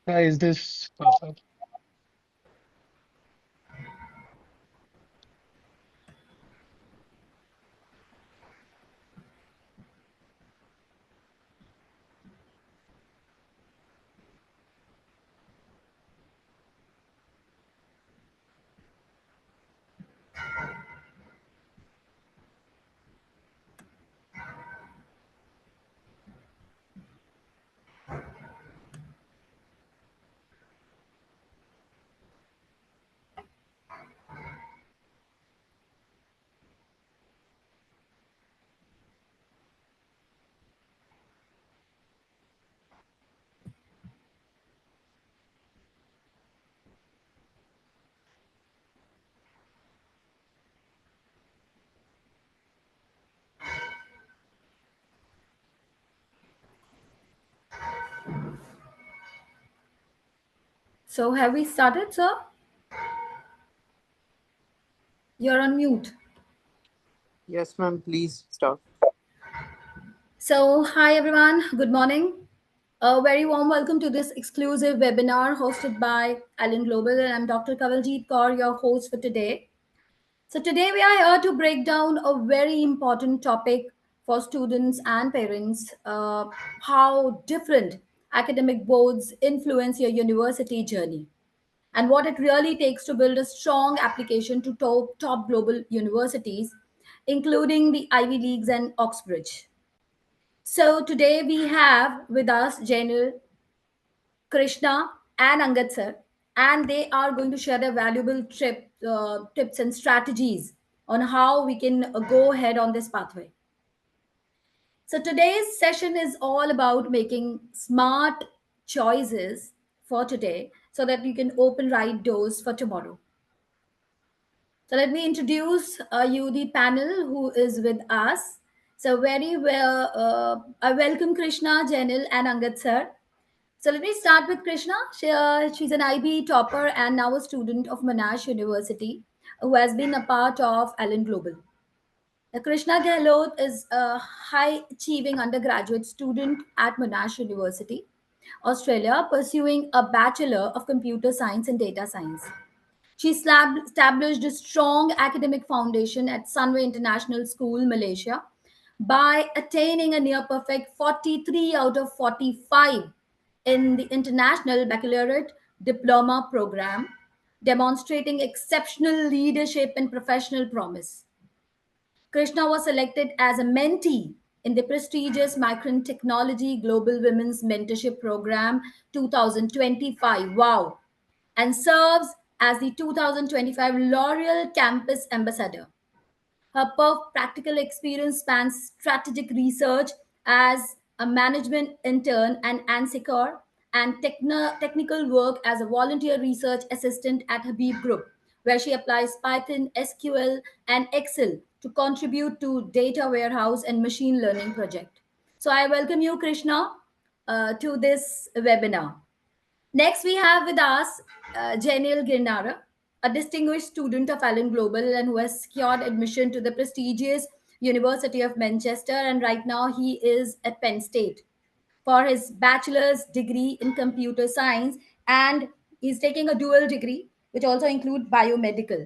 Is this perfect? So have we started, sir? You're on mute. Yes, ma'am, please start. So, hi everyone, good morning. A very warm welcome to this exclusive webinar hosted by Allen Global, and I'm Dr. Kawaljeet Kaur, your host for today. So, today we are here to break down a very important topic for students and parents, how different academic boards influence your university journey and what it really takes to build a strong application to top global universities, including the Ivy Leagues and Oxbridge. So today we have with us Jainil, Krishna, and Angad sir, and they are going to share their valuable tips and strategies on how we can go ahead on this pathway. So today's session is all about making smart choices for today so that you can open right doors for tomorrow. So let me introduce you the panel who is with us. So very well, I welcome Krishna, Jainil, and Angad sir. So let me start with Krishna. She's an IB topper and now a student of Monash University who has been a part of Allen Global. Now, Krishna Gehlot is a high achieving undergraduate student at Monash University, Australia, pursuing a Bachelor of Computer Science and Data Science. She established a strong academic foundation at Sunway International School, Malaysia, by attaining a near perfect 43 out of 45 in the International Baccalaureate Diploma program, demonstrating exceptional leadership and professional promise. Krishna was selected as a mentee in the prestigious Micron Technology Global Women's Mentorship Program 2025. Wow. And serves as the 2025 L'Oreal Campus Ambassador. Her practical experience spans strategic research as a management intern and ANSECOR and technical work as a volunteer research assistant at Habib Group, where she applies Python, SQL, and Excel to contribute to data warehouse and machine learning project. So I welcome you, Krishna, to this webinar. Next, we have with us Jainil Girnara, a distinguished student of Allen Global and who has secured admission to the prestigious University of Manchester. And right now, he is at Penn State for his bachelor's degree in computer science, and he's taking a dual degree, which also include biomedical.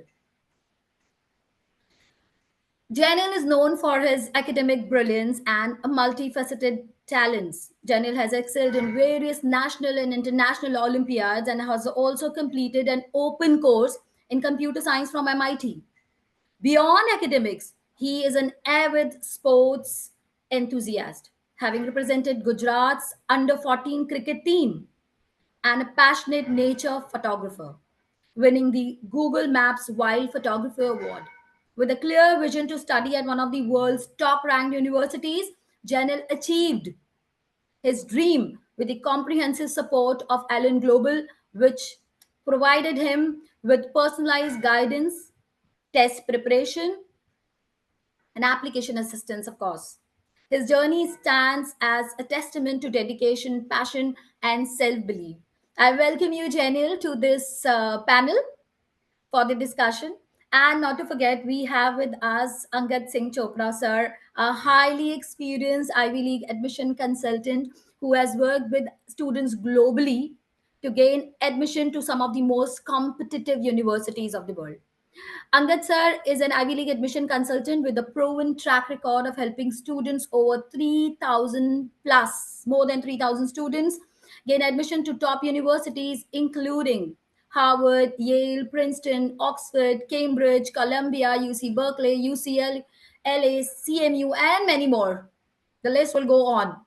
Janil is known for his academic brilliance and multifaceted talents. Janil has excelled in various national and international Olympiads and has also completed an open course in computer science from MIT. Beyond academics, he is an avid sports enthusiast, having represented Gujarat's under 14 cricket team and a passionate nature photographer, winning the Google Maps Wild Photographer Award. With a clear vision to study at one of the world's top ranked universities, Janil achieved his dream with the comprehensive support of Allen Global, which provided him with personalized guidance, test preparation, and application assistance, of course. His journey stands as a testament to dedication, passion, and self belief. I welcome you, Janil, to this panel for the discussion. And not to forget, we have with us Angad Singh Chopra, sir, a highly experienced Ivy League admission consultant who has worked with students globally to gain admission to some of the most competitive universities of the world. Angad sir is an Ivy League admission consultant with a proven track record of helping students over 3,000 plus, more than 3,000 students, gain admission to top universities, including Harvard, Yale, Princeton, Oxford, Cambridge, Columbia, UC Berkeley, UCL, LA, CMU, and many more. The list will go on.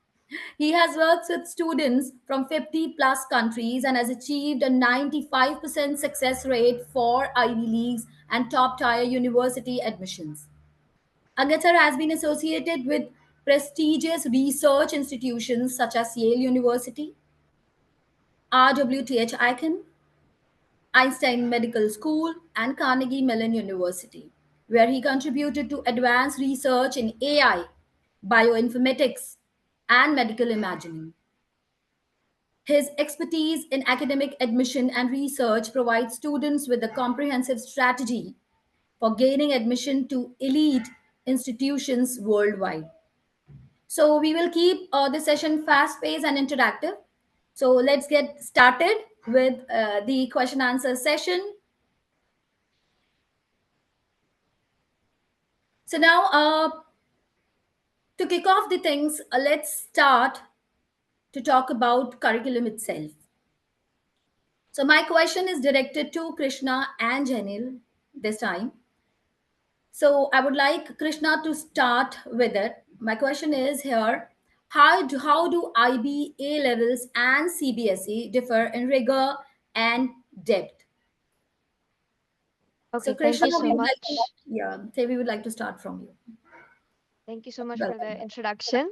He has worked with students from 50 plus countries and has achieved a 95% success rate for Ivy Leagues and top tier university admissions. Agatsar has been associated with prestigious research institutions such as Yale University, RWTH Icahn, Einstein Medical School, and Carnegie Mellon University, where he contributed to advanced research in AI, bioinformatics, and medical imaging. His expertise in academic admission and research provides students with a comprehensive strategy for gaining admission to elite institutions worldwide. So, we will keep this session fast paced and interactive. So, let's get started with the question answer session. So, now to kick off the things, let's start to talk about curriculum itself. So, my question is directed to Krishna and Janil this time. So I would like Krishna to start with it. My question is here, how do IB A levels and CBSE differ in rigor and depth? So Okay, thank Krishna, you so we would like to, much. yeah, say we would like to start from you. Thank you so much for the Welcome. introduction.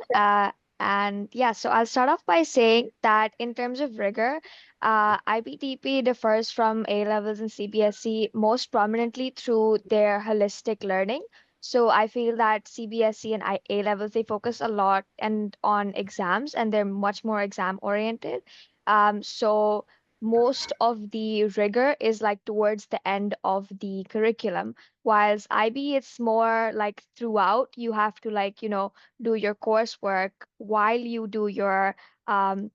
And yeah, so I'll start off by saying that in terms of rigor, IBTP differs from A levels and CBSE most prominently through their holistic learning. So I feel that CBSE and A levels, they focus a lot and on exams and they're much more exam oriented. So most of the rigor is like towards the end of the curriculum. Whilst IB, it's more like throughout, you have to like, do your coursework while you do your um,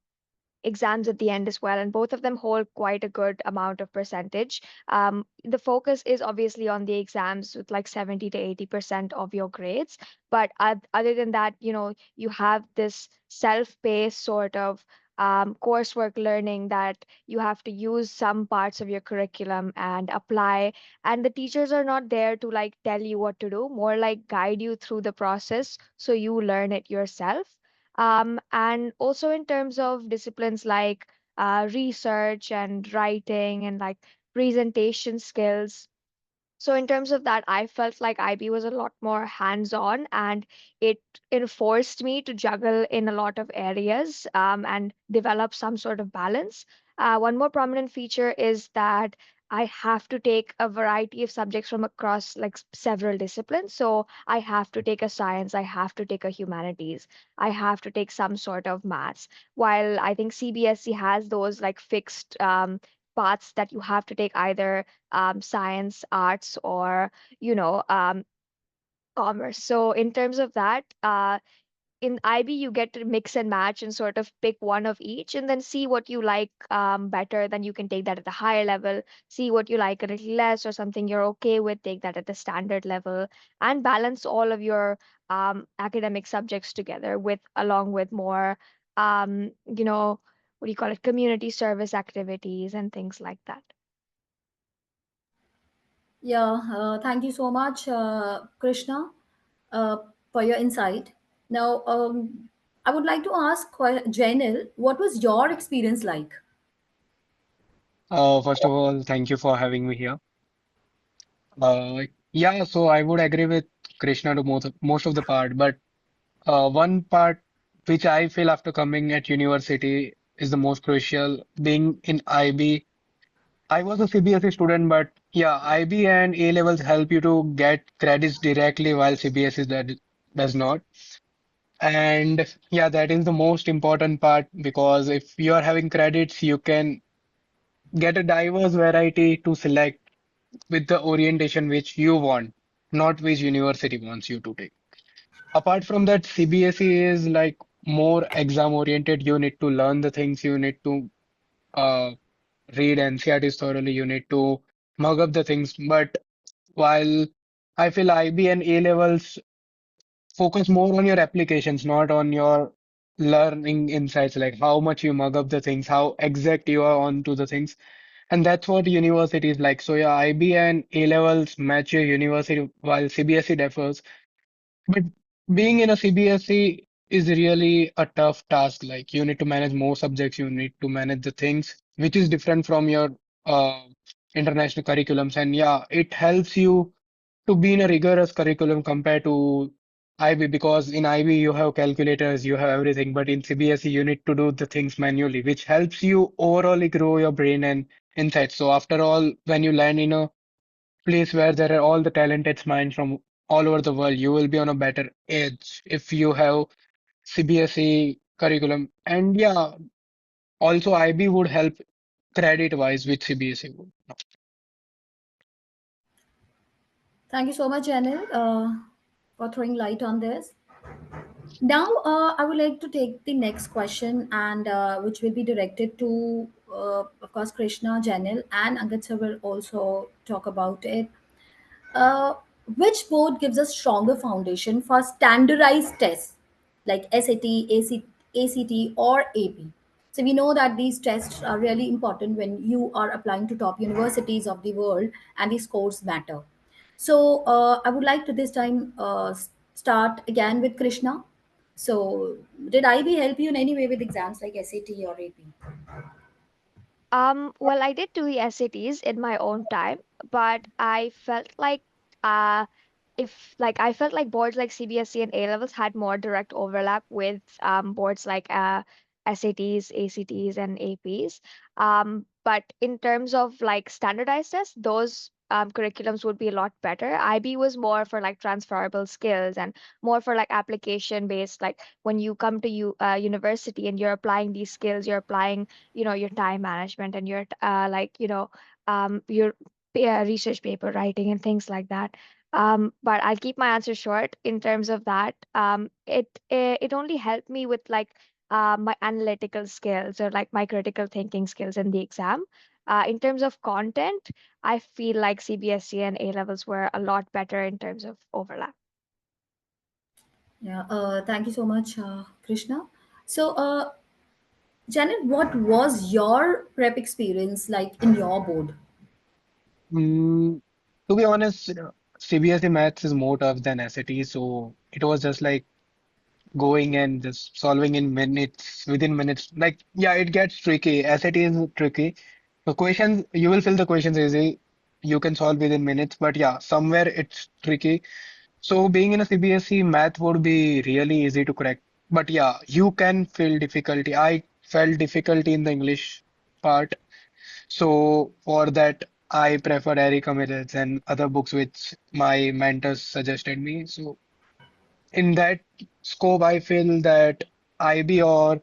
exams at the end as well, and both of them hold quite a good amount of percentage. The focus is obviously on the exams with like 70 to 80% of your grades, but other than that, you have this self-paced sort of coursework learning that you have to use some parts of your curriculum and apply, and the teachers are not there to like tell you what to do, more like guide you through the process so you learn it yourself. And also in terms of disciplines like research and writing and like presentation skills, so in terms of that, I felt like IB was a lot more hands-on and it enforced me to juggle in a lot of areas and develop some sort of balance. One more prominent feature is that I have to take a variety of subjects from across like several disciplines. So I have to take a science, I have to take a humanities, I have to take some sort of maths. While I think CBSE has those like fixed paths that you have to take either science, arts, or you know, um, commerce. So in terms of that, in IB you get to mix and match and sort of pick one of each, and then see what you like better. Then you can take that at the higher level. See what you like a little less or something you're okay with. Take that at the standard level, and balance all of your academic subjects together with along with more, you know, what do you call it, community service activities and things like that. Yeah, thank you so much, Krishna, uh, for your insight. Now, I would like to ask Jainil, what was your experience like? First of all, thank you for having me here. Yeah, so I would agree with Krishna to most of the part, but one part which I feel after coming at university is the most crucial, being in IB. I was a CBSE student, but yeah, IB and A levels help you to get credits directly, while CBSE does not. And yeah, that is the most important part because if you are having credits, you can get a diverse variety to select with the orientation which you want, not which university wants you to take. Apart from that, CBSE is like more exam oriented. You need to learn the things, you need to uh, read NCRTs thoroughly. You need to mug up the things. But while I feel IB and A levels focus more on your applications, not on your learning insights, like how much you mug up the things, how exact you are onto the things. And that's what university is like. So yeah, IB and A levels match your university while CBSE differs. But being in a CBSE is really a tough task. Like you need to manage more subjects, you need to manage the things, which is different from your uh, international curriculums. And yeah, it helps you to be in a rigorous curriculum compared to IB because in IB you have calculators, you have everything, but in CBSE you need to do the things manually, which helps you overall grow your brain and insights. So after all, when you land in a place where there are all the talented minds from all over the world, you will be on a better edge if you have CBSE curriculum. And yeah, also IB would help credit wise with CBSE would. Thank you so much, Anil, for throwing light on this. Now, I would like to take the next question, and which will be directed to, of course, Krishna, Janil, and Angad sir will also talk about it. Uh, which board gives a stronger foundation for standardized tests like SAT, ACT, or AP? So we know that these tests are really important when you are applying to top universities of the world, and the scores matter. So I would like to this time start again with Krishna. So did IB help you in any way with exams like SAT or AP? Well, I did do the SATs in my own time, but I felt like uh if like I felt like boards like CBSE and A levels had more direct overlap with boards like SATs, ACTs, and APs. But in terms of like standardized tests, those curriculums would be a lot better. IB was more for like transferable skills and more for like application based. Like when you come to university and you're applying these skills, you're applying your time management and your your research paper writing and things like that. But I'll keep my answer short in terms of that. It only helped me with like my analytical skills or like my critical thinking skills in the exam. In terms of content, I feel like CBSE and A levels were a lot better in terms of overlap. Yeah, thank you so much, Krishna. So, Janet, what was your prep experience like in your board? Mm, to be honest, CBSE maths is more tough than SAT, so it was just like going and just solving in minutes, within minutes. Like, yeah, it gets tricky. SAT is tricky. The questions, you will fill the questions easy. You can solve within minutes, but yeah, somewhere it's tricky. So being in a CBSE, math would be really easy to crack. But yeah, you can feel difficulty. I felt difficulty in the English part. So for that, I preferred Eric Ramirez and other books which my mentors suggested me. So in that scope, I feel that IB or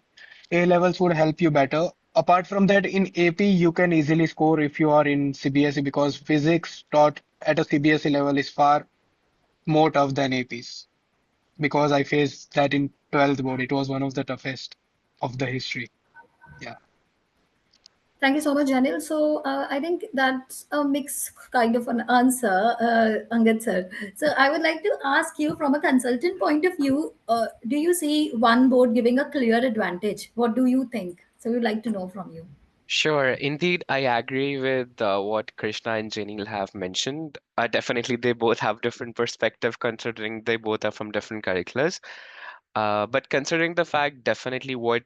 A levels would help you better. Apart from that, in AP, you can easily score if you are in CBSE because physics taught at a CBSE level is far more tough than APs. Because I faced that in 12th board. It was one of the toughest of the history. Yeah. Thank you so much, Janil. So, I think that's a mix kind of an answer, Angad sir. So, I would like to ask you from a consultant point of view, do you see one board giving a clear advantage? What do you think? So, we'd like to know from you. Sure, indeed, I agree with what Krishna and Janil have mentioned. Definitely, they both have different perspective considering they both are from different curriculums. But considering the fact, definitely what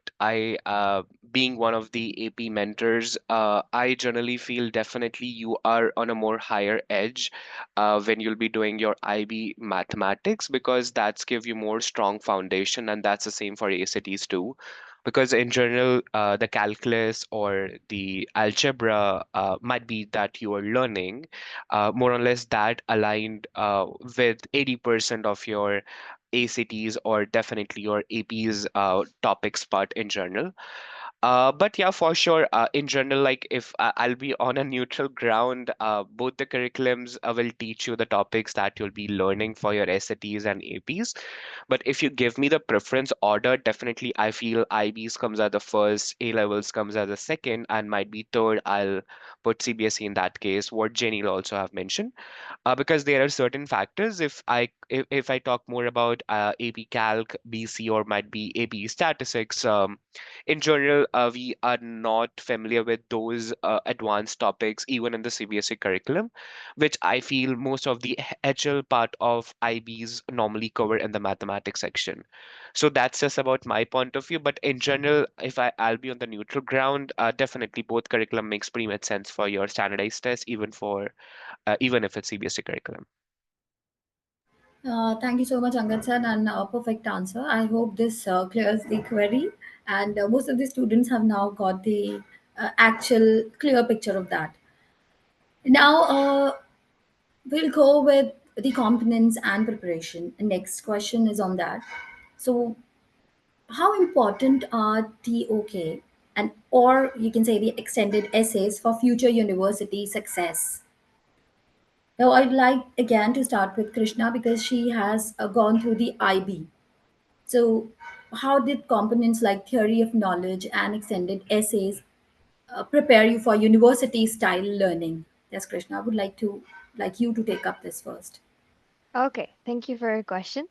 being one of the AP mentors, I generally feel definitely you are on a more higher edge when you'll be doing your IB mathematics because that's give you more strong foundation, and that's the same for ACTs too. Because in general, the calculus or the algebra might be that you are learning more or less that aligned with 80% of your ACTs or definitely your AP's topics part in general. But yeah, for sure. In general, like if I'll be on a neutral ground, both the curriculums will teach you the topics that you'll be learning for your SATs and APs. But if you give me the preference order, definitely I feel IBs comes as the first, A levels comes as the second, and might be third. I'll put CBSE in that case. What Jenny will also have mentioned, because there are certain factors. If I talk more about AP Calc, BC, or might be AP Statistics, in general, we are not familiar with those advanced topics even in the CBSE curriculum, which I feel most of the HL part of IBs normally cover in the mathematics section. So that's just about my point of view. But in general, if I'll be on the neutral ground, definitely both curriculum makes pretty much sense for your standardized test, even if it's CBSE curriculum. Thank you so much, Angad sir, and perfect answer. I hope this clears the query, and most of the students have now got the actual clear picture of that. Now, we'll go with the components and preparation. The next question is on that. So, how important are TOK and or you can say the extended essays for future university success? Now, I'd like again to start with Krishna because she has gone through the IB. So, how did components like theory of knowledge and extended essays prepare you for university style learning? Yes, Krishna, I would like you to take up this first. Okay, thank you for your question.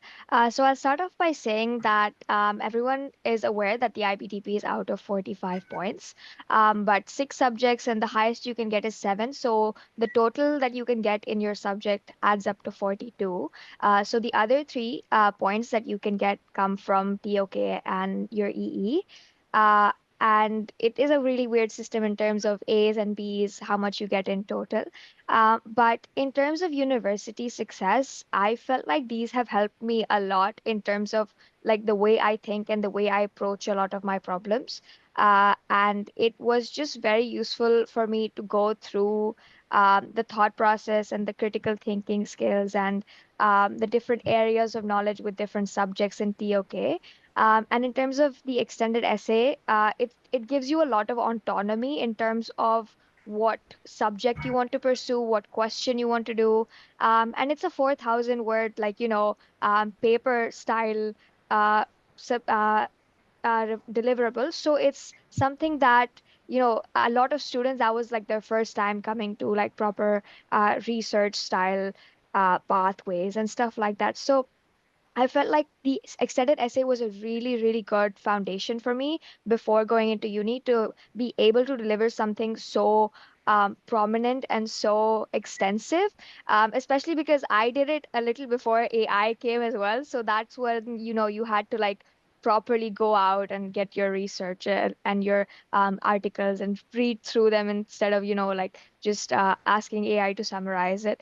So I'll start off by saying that everyone is aware that the IBTP is out of 45 points, but six subjects and the highest you can get is seven. So the total that you can get in your subject adds up to 42. So the other three points that you can get come from TOK and your EE. Uh, and it is a really weird system in terms of A's and B's, how much you get in total. But in terms of university success, I felt like these have helped me a lot in terms of like the way I think and the way I approach a lot of my problems. And it was just very useful for me to go through the thought process and the critical thinking skills and the different areas of knowledge with different subjects in TOK. And in terms of the extended essay, it gives you a lot of autonomy in terms of what subject you want to pursue, what question you want to do. And it's a 4,000 word, like, paper style uh, sub, deliverable. So it's something that, a lot of students, that was like their first time coming to like proper research style pathways and stuff like that. So I felt like the extended essay was a really, really good foundation for me before going into uni to be able to deliver something so prominent and so extensive, especially because I did it a little before AI came as well. So that's when, you had to like properly go out and get your research and your articles and read through them instead of, like just asking AI to summarize it.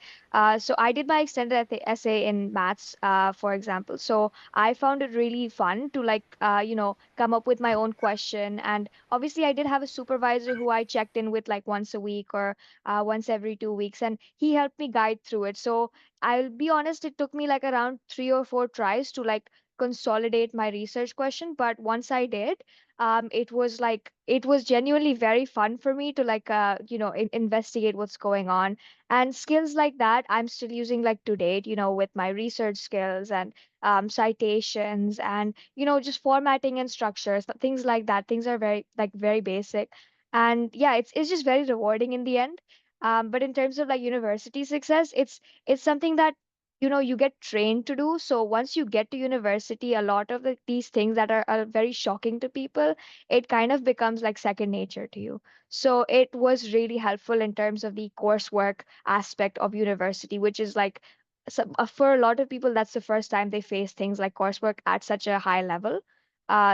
So I did my extended essay in maths, for example. So I found it really fun to like, come up with my own question. And obviously, I did have a supervisor who I checked in with like once a week or once every 2 weeks, and he helped me guide through it. So I'll be honest, it took me like around 3 or 4 tries to like consolidate my research question. But once I did, it was genuinely very fun for me to like, investigate what's going on, and skills like that I'm still using like to date, with my research skills and citations and just formatting and structures, things like that. Things are very like very basic, and yeah, it's just very rewarding in the end. But in terms of like university success, it's something that you get trained to do. So once you get to university, a lot of these things that are very shocking to people, it kind of becomes like second nature to you. So it was really helpful in terms of the coursework aspect of university, which is like for a lot of people, that's the first time they face things like coursework at such a high level.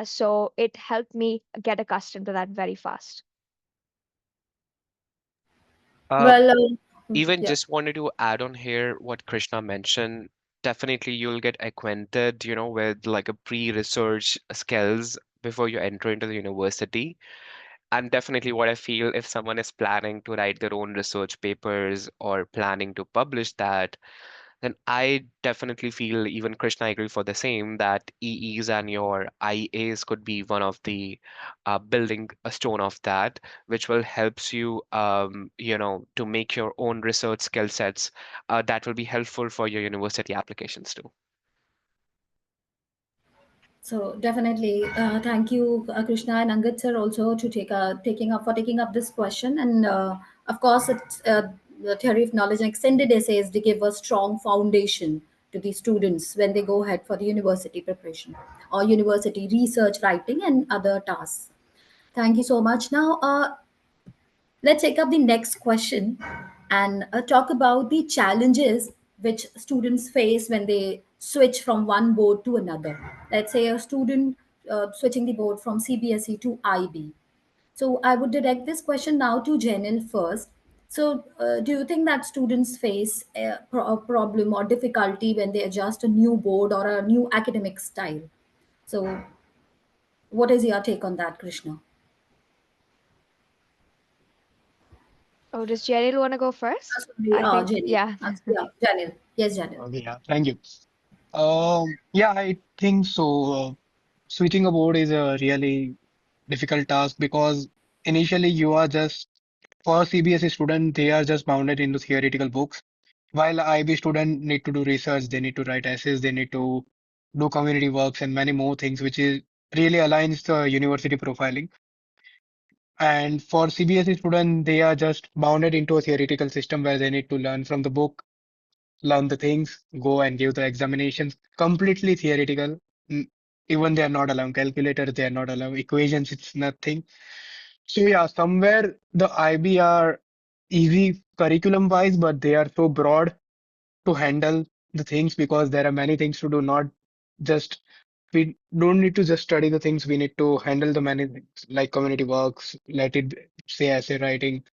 So it helped me get accustomed to that very fast. Uh, Well, Even yeah. just wanted to add on here what Krishna mentioned. Definitely, you'll get acquainted, with like a pre-research skills before you enter into the university. And definitely, what I feel if someone is planning to write their own research papers or planning to publish that, then I definitely feel, even Krishna, I agree for the same, that EEs and your IAs could be one of the building a stone of that, which will helps you, to make your own research skill sets that will be helpful for your university applications too. So definitely, thank you, Krishna and Angad sir, also to taking up this question. And of course, it's the theory of knowledge and extended essays. They give a strong foundation to the students when they go ahead for the university preparation or university research, writing, and other tasks. Thank you so much. Now, let's take up the next question and talk about the challenges which students face when they switch from one board to another. Let's say a student switching the board from CBSE to IB. So I would direct this question now to Janil first. So, do you think that students face a problem or difficulty when they adjust a new board or a new academic style? So, what is your take on that, Krishna? Oh, does Jerry want to go first? Sorry, I think, Jenny. yeah. Yeah, Janil. Yes, Janil. Okay, yeah, thank you. Yeah, I think so. Switching a board is a really difficult task because initially you are just, for CBSE student, they are just bounded into theoretical books. While IB student need to do research, they need to write essays, they need to do community works and many more things, which is really aligns the university profiling. And for CBSE student, they are just bounded into a theoretical system where they need to learn from the book, learn the things, go and give the examinations, completely theoretical. Mm, Even they are not allowed calculators, they are not allowed equations, it's nothing. So yeah, somewhere the IB are easy curriculum wise, but they are so broad to handle the things because there are many things to do, not just we don't need to just study the things, we need to handle the many things like community works, let it say essay writing,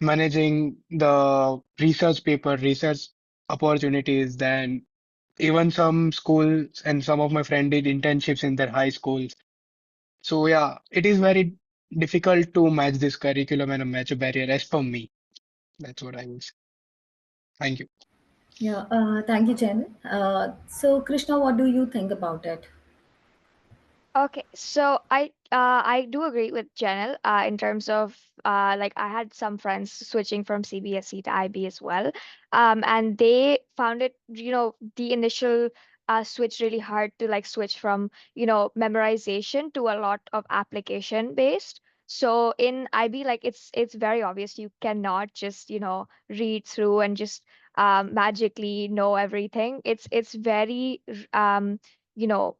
managing the research paper, research opportunities, then even some schools and some of my friends did internships in their high schools. So yeah, it is very difficult to match this curriculum and match a barrier as per me. That's what I would say. Thank you. Yeah, thank you, Janil. So, Krishna, what do you think about it? Okay, so I do agree with Janelle in terms of like I had some friends switching from CBSE to IB as well, and they found it, the initial switch really hard to like switch from, memorization to a lot of application based. So in IB, like it's very obvious you cannot just, read through and just magically know everything. It's very you know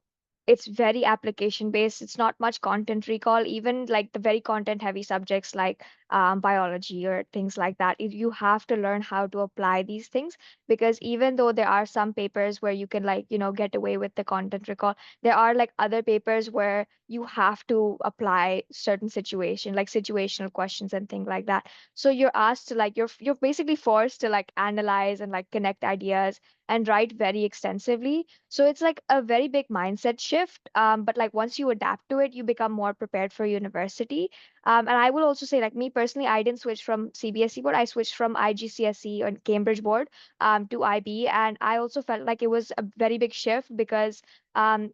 it's very application based. It's not much content recall. Even like the very content heavy subjects like biology or things like that, you have to learn how to apply these things, because even though there are some papers where you can like, get away with the content recall, there are like other papers where you have to apply certain situation, like situational questions and things like that. So you're asked to like, you're basically forced to like analyze and like connect ideas and write very extensively. So it's like a very big mindset shift. But like once you adapt to it, you become more prepared for university. And I will also say, like me personally, I didn't switch from CBSE board. I switched from IGCSE and Cambridge board to IB, and I also felt like it was a very big shift because um,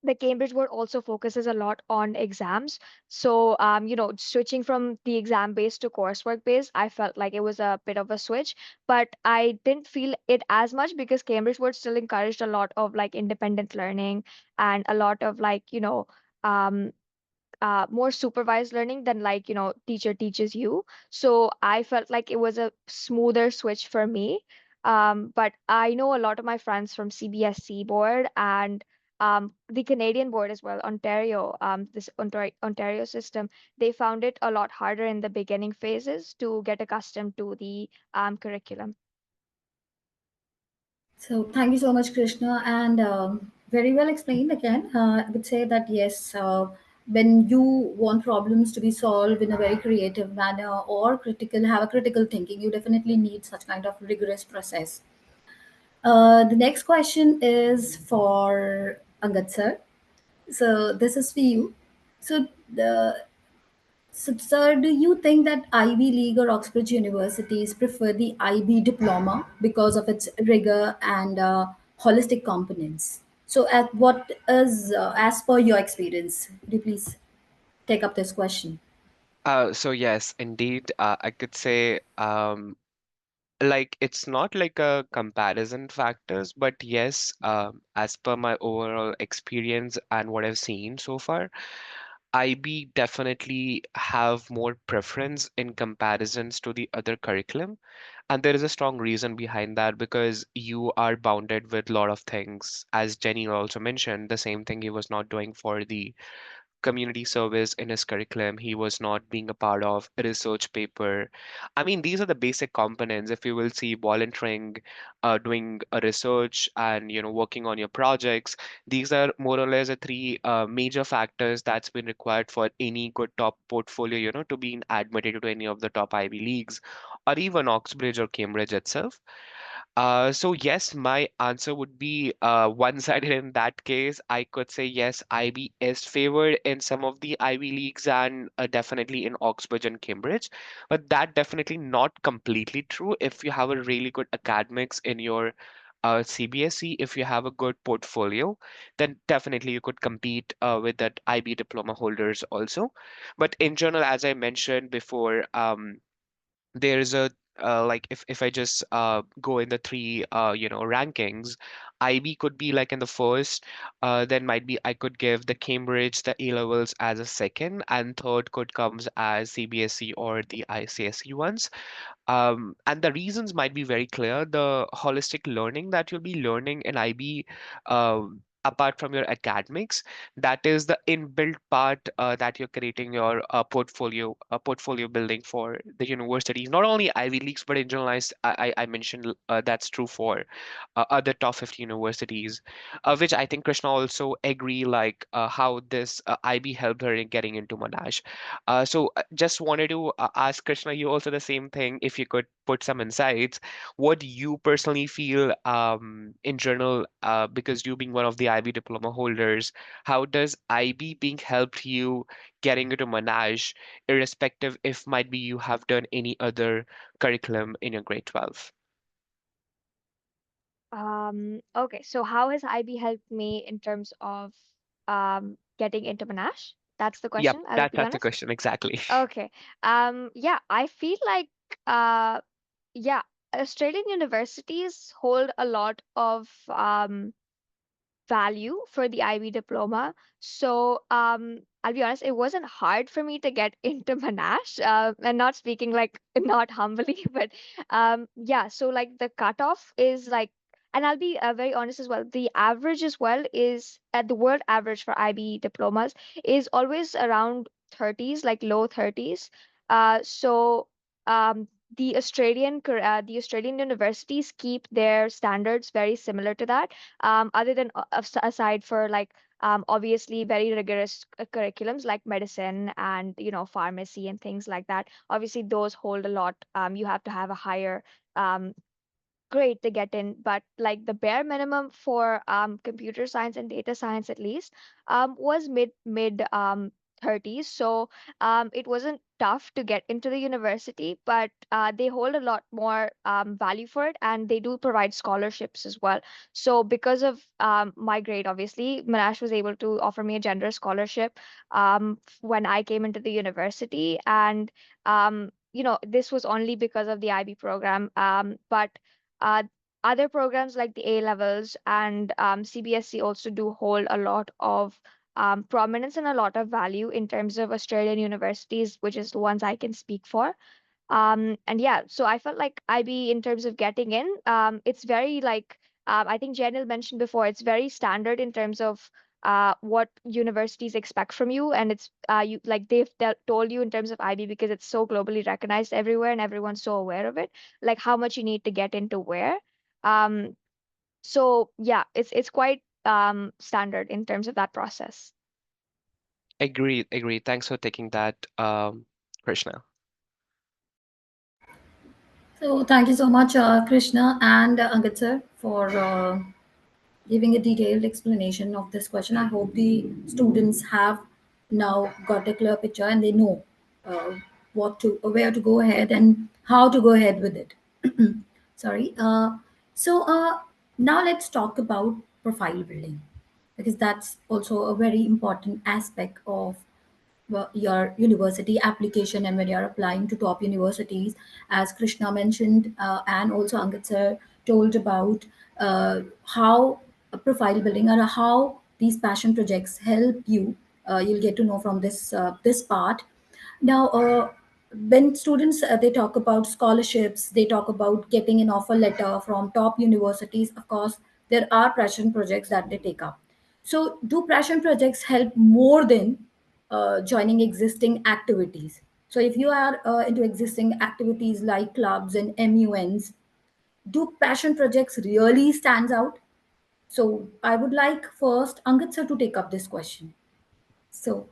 the Cambridge board also focuses a lot on exams. So, switching from the exam based to coursework based, I felt like it was a bit of a switch, but I didn't feel it as much because Cambridge board still encouraged a lot of like independent learning and a lot of like, um, more supervised learning than like, teacher teaches you. So I felt like it was a smoother switch for me. But I know a lot of my friends from CBSC board and the Canadian board as well, Ontario, this Ontario system, they found it a lot harder in the beginning phases to get accustomed to the curriculum. So, thank you so much, Krishna, and very well explained again. I would say that yes, when you want problems to be solved in a very creative manner or have a critical thinking, you definitely need such kind of rigorous process. The next question is for Angad sir. So, this is for you. So, the So, sir, do you think that Ivy League or Oxford universities prefer the IB diploma because of its rigor and holistic components? So, at what is, as per your experience, could you please take up this question? So yes, indeed, I could say like it's not like a comparison factors, but yes, as per my overall experience and what I've seen so far, IB definitely have more preference in comparisons to the other curriculum. And there is a strong reason behind that because you are bounded with a lot of things. As Jenny also mentioned, the same thing he was not doing for the community service in his curriculum. He was not being a part of a research paper. I mean, these are the basic components. If you will see volunteering, doing a research, and working on your projects, these are more or less the three major factors that's been required for any good top portfolio, to be admitted to any of the top Ivy Leagues, or even Oxbridge or Cambridge itself. So yes, my answer would be one-sided in that case. I could say yes, IB is favored in some of the Ivy Leagues and definitely in Oxford and Cambridge, but that definitely not completely true. If you have a really good academics in your CBSE, if you have a good portfolio, then definitely you could compete with that IB diploma holders also. But in general, as I mentioned before, there's a like if I just go in the three rankings, IB could be like in the first, then might be I could give the Cambridge, the A levels as a second, and third could comes as CBSE or the ICSE ones. And the reasons might be very clear. The holistic learning that you'll be learning in IB, apart from your academics, that is the inbuilt part that you're creating your portfolio building for the universities. Not only Ivy Leagues, but in general, I mentioned that's true for other top 50 universities, which I think Krishna also agree, like how this IB helped her in getting into Monash. So just wanted to ask Krishna, you also the same thing. If you could put some insights, what do you personally feel in general, because you being one of the IB diploma holders, how does IB being helped you getting into Monash, irrespective if might be you have done any other curriculum in your grade 12? Okay, so how has IB helped me in terms of getting into Monash? That's the Yep, question. I'll be that's the honest. question exactly. Okay. Yeah, I feel like yeah, Australian universities hold a lot of value for the IB diploma. So I'll be honest, it wasn't hard for me to get into Monash. And not speaking like not humbly, but yeah. So like the cutoff is like, and I'll be very honest as well. The average as well is at the world average for IB diplomas is always around 30s, like low 30s. So um, the Australian universities keep their standards very similar to that, other than aside for like obviously very rigorous curriculums like medicine and pharmacy and things like that. Obviously those hold a lot. You have to have a higher um, great to get in, but like the bare minimum for computer science and data science at least was mid 30s. So it wasn't tough to get into the university, but they hold a lot more value for it, and they do provide scholarships as well. So because of my grade, obviously Monash was able to offer me a generous scholarship when I came into the university, and this was only because of the IB program. But uh, other programs like the A levels and CBSE also do hold a lot of prominence and a lot of value in terms of Australian universities, which is the ones I can speak for. And yeah, so I felt like IB in terms of getting in, it's very like I think Janil mentioned before, it's very standard in terms of what universities expect from you, and it's you like told you in terms of IB because it's so globally recognized everywhere and everyone's so aware of it, like how much you need to get into where. Um, so yeah, it's quite standard in terms of that process. Agreed, agreed. Thanks for taking that, Krishna. So, thank you so much, Krishna and Angad sir, for giving a detailed explanation of this question. I hope the students have now got a clear picture and they know uh, where to go ahead and how to go ahead with it. Sorry. So now let's talk about profile building, because that's also a very important aspect of your university application and when you're applying to top universities, as Krishna mentioned, and also Angit sir told about how profile building or how these passion projects help you. You'll get to know from this part. Now, when students they talk about scholarships, they talk about getting an offer letter from top universities. Of course, there are passion projects that they take up. So, do passion projects help more than joining existing activities? So, if you are into existing activities like clubs and MUNs, do passion projects really stands out? So, I would like first Angit sir to take up this question. So,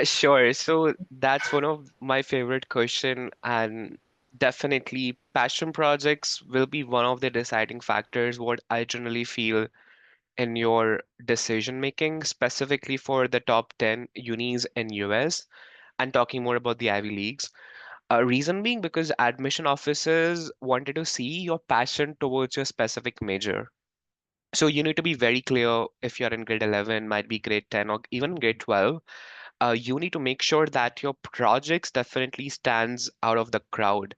Sure. So that's one of my favorite question, and definitely passion projects will be one of the deciding factors what I generally feel in your decision making, specifically for the top 10 unis in US and talking more about the Ivy Leagues. Reason being because admission officers wanted to see your passion towards your specific major. So you need to be very clear if you're in grade 11, might be grade 10 or even grade 12. You need to make sure that your projects definitely stands out of the crowd.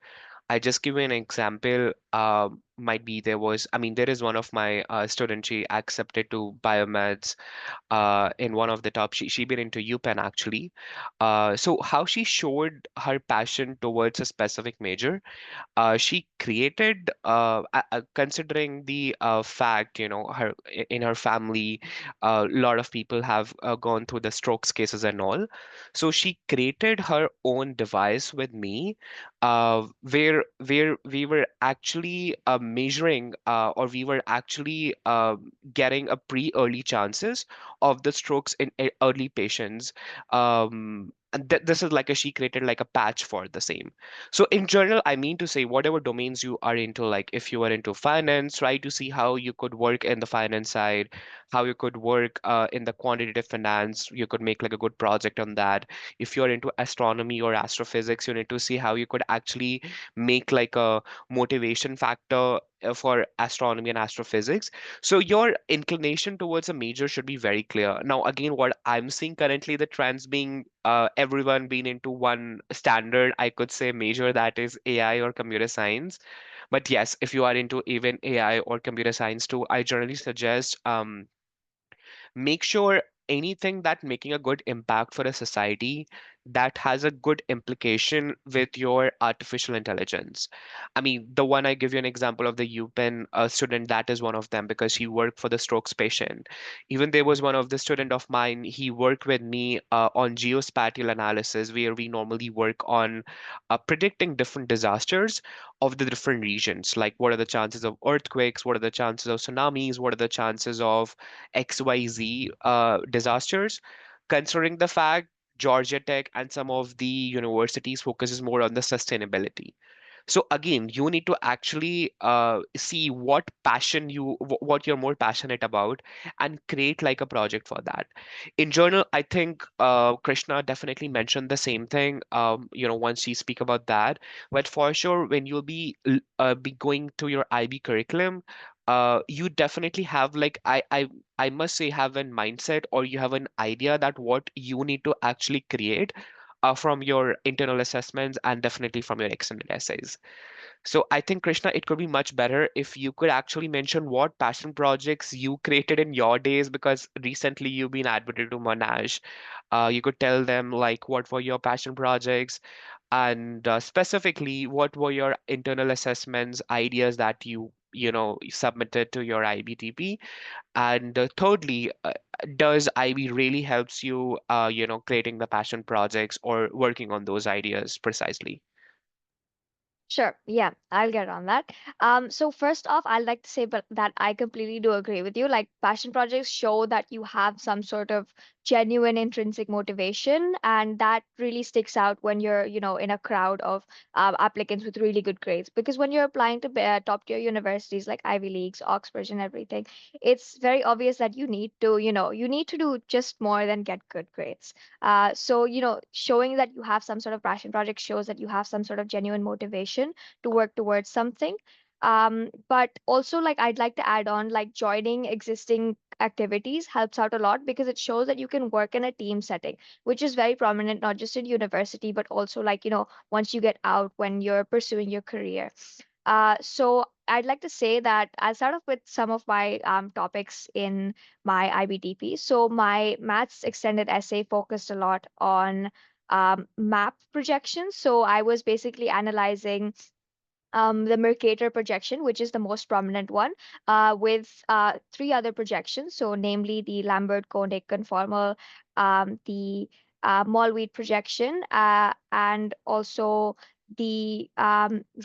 I just give you an example. Might be there was, I mean, there is one of my student, she accepted to biomeds in one of the top. She been into UPenn actually. So how she showed her passion towards a specific major, she created considering the fact, you know, in her family a lot of people have gone through the strokes cases and all, so she created her own device with me, where we were actually measuring or we were actually getting a pre-early chances of the strokes in early patients, and this is like a she created like a patch for the same. So in general, I mean to say whatever domains you are into, like if you are into finance, try to see how you could work in the finance side, how you could work in the quantitative finance. You could make like a good project on that. If you're into astronomy or astrophysics, you need to see how you could actually make like a motivation factor for astronomy and astrophysics. So your inclination towards a major should be very clear. Now, again, what I'm seeing currently, the trends being everyone being into one standard, I could say major, that is AI or computer science. But yes, if you are into even AI or computer science too, I generally suggest make sure anything that making a good impact for a society that has a good implication with your artificial intelligence. I mean, the one I give you an example of the UPenn student, that is one of them because he worked for the strokes patient. Even there was one of the student of mine, he worked with me on geospatial analysis, where we normally work on predicting different disasters of the different regions, like what are the chances of earthquakes, what are the chances of tsunamis, what are the chances of XYZ disasters, considering the fact Georgia Tech and some of the universities focuses more on the sustainability. So again, you need to actually see what passion what you're more passionate about, and create like a project for that. In journal, I think Krishna definitely mentioned the same thing. Once you speak about that, but for sure, when you'll be going to your IB curriculum, you definitely have like I must say have a mindset or you have an idea that what you need to actually create from your internal assessments and definitely from your extended essays. So I think, Krishna, it could be much better if you could actually mention what passion projects you created in your days, because recently you've been admitted to Monash. You could tell them like what were your passion projects, and specifically what were your internal assessments, ideas that you submitted to your IBTP, and thirdly, does IB really helps you creating the passion projects or working on those ideas precisely? Sure. Yeah, I'll get on that. So first off, I'd like to say but that I completely do agree with you. Like passion projects show that you have some sort of genuine intrinsic motivation, and that really sticks out when you're, in a crowd of applicants with really good grades. Because when you're applying to top tier universities like Ivy Leagues, Oxford, and everything, it's very obvious that you need to do just more than get good grades. So, showing that you have some sort of passion project shows that you have some sort of genuine motivation to work towards something. But also, like, I'd like to add on, like, joining existing activities helps out a lot because it shows that you can work in a team setting, which is very prominent not just in university, but also, like, once you get out when you're pursuing your career. So I'd like to say that I'll start off with some of my topics in my IBTP. So my maths extended essay focused a lot on map projections. So I was basically analyzing the Mercator projection, which is the most prominent one, with three other projections. So, namely the Lambert-Koenig conformal, the Mollweight projection, and also the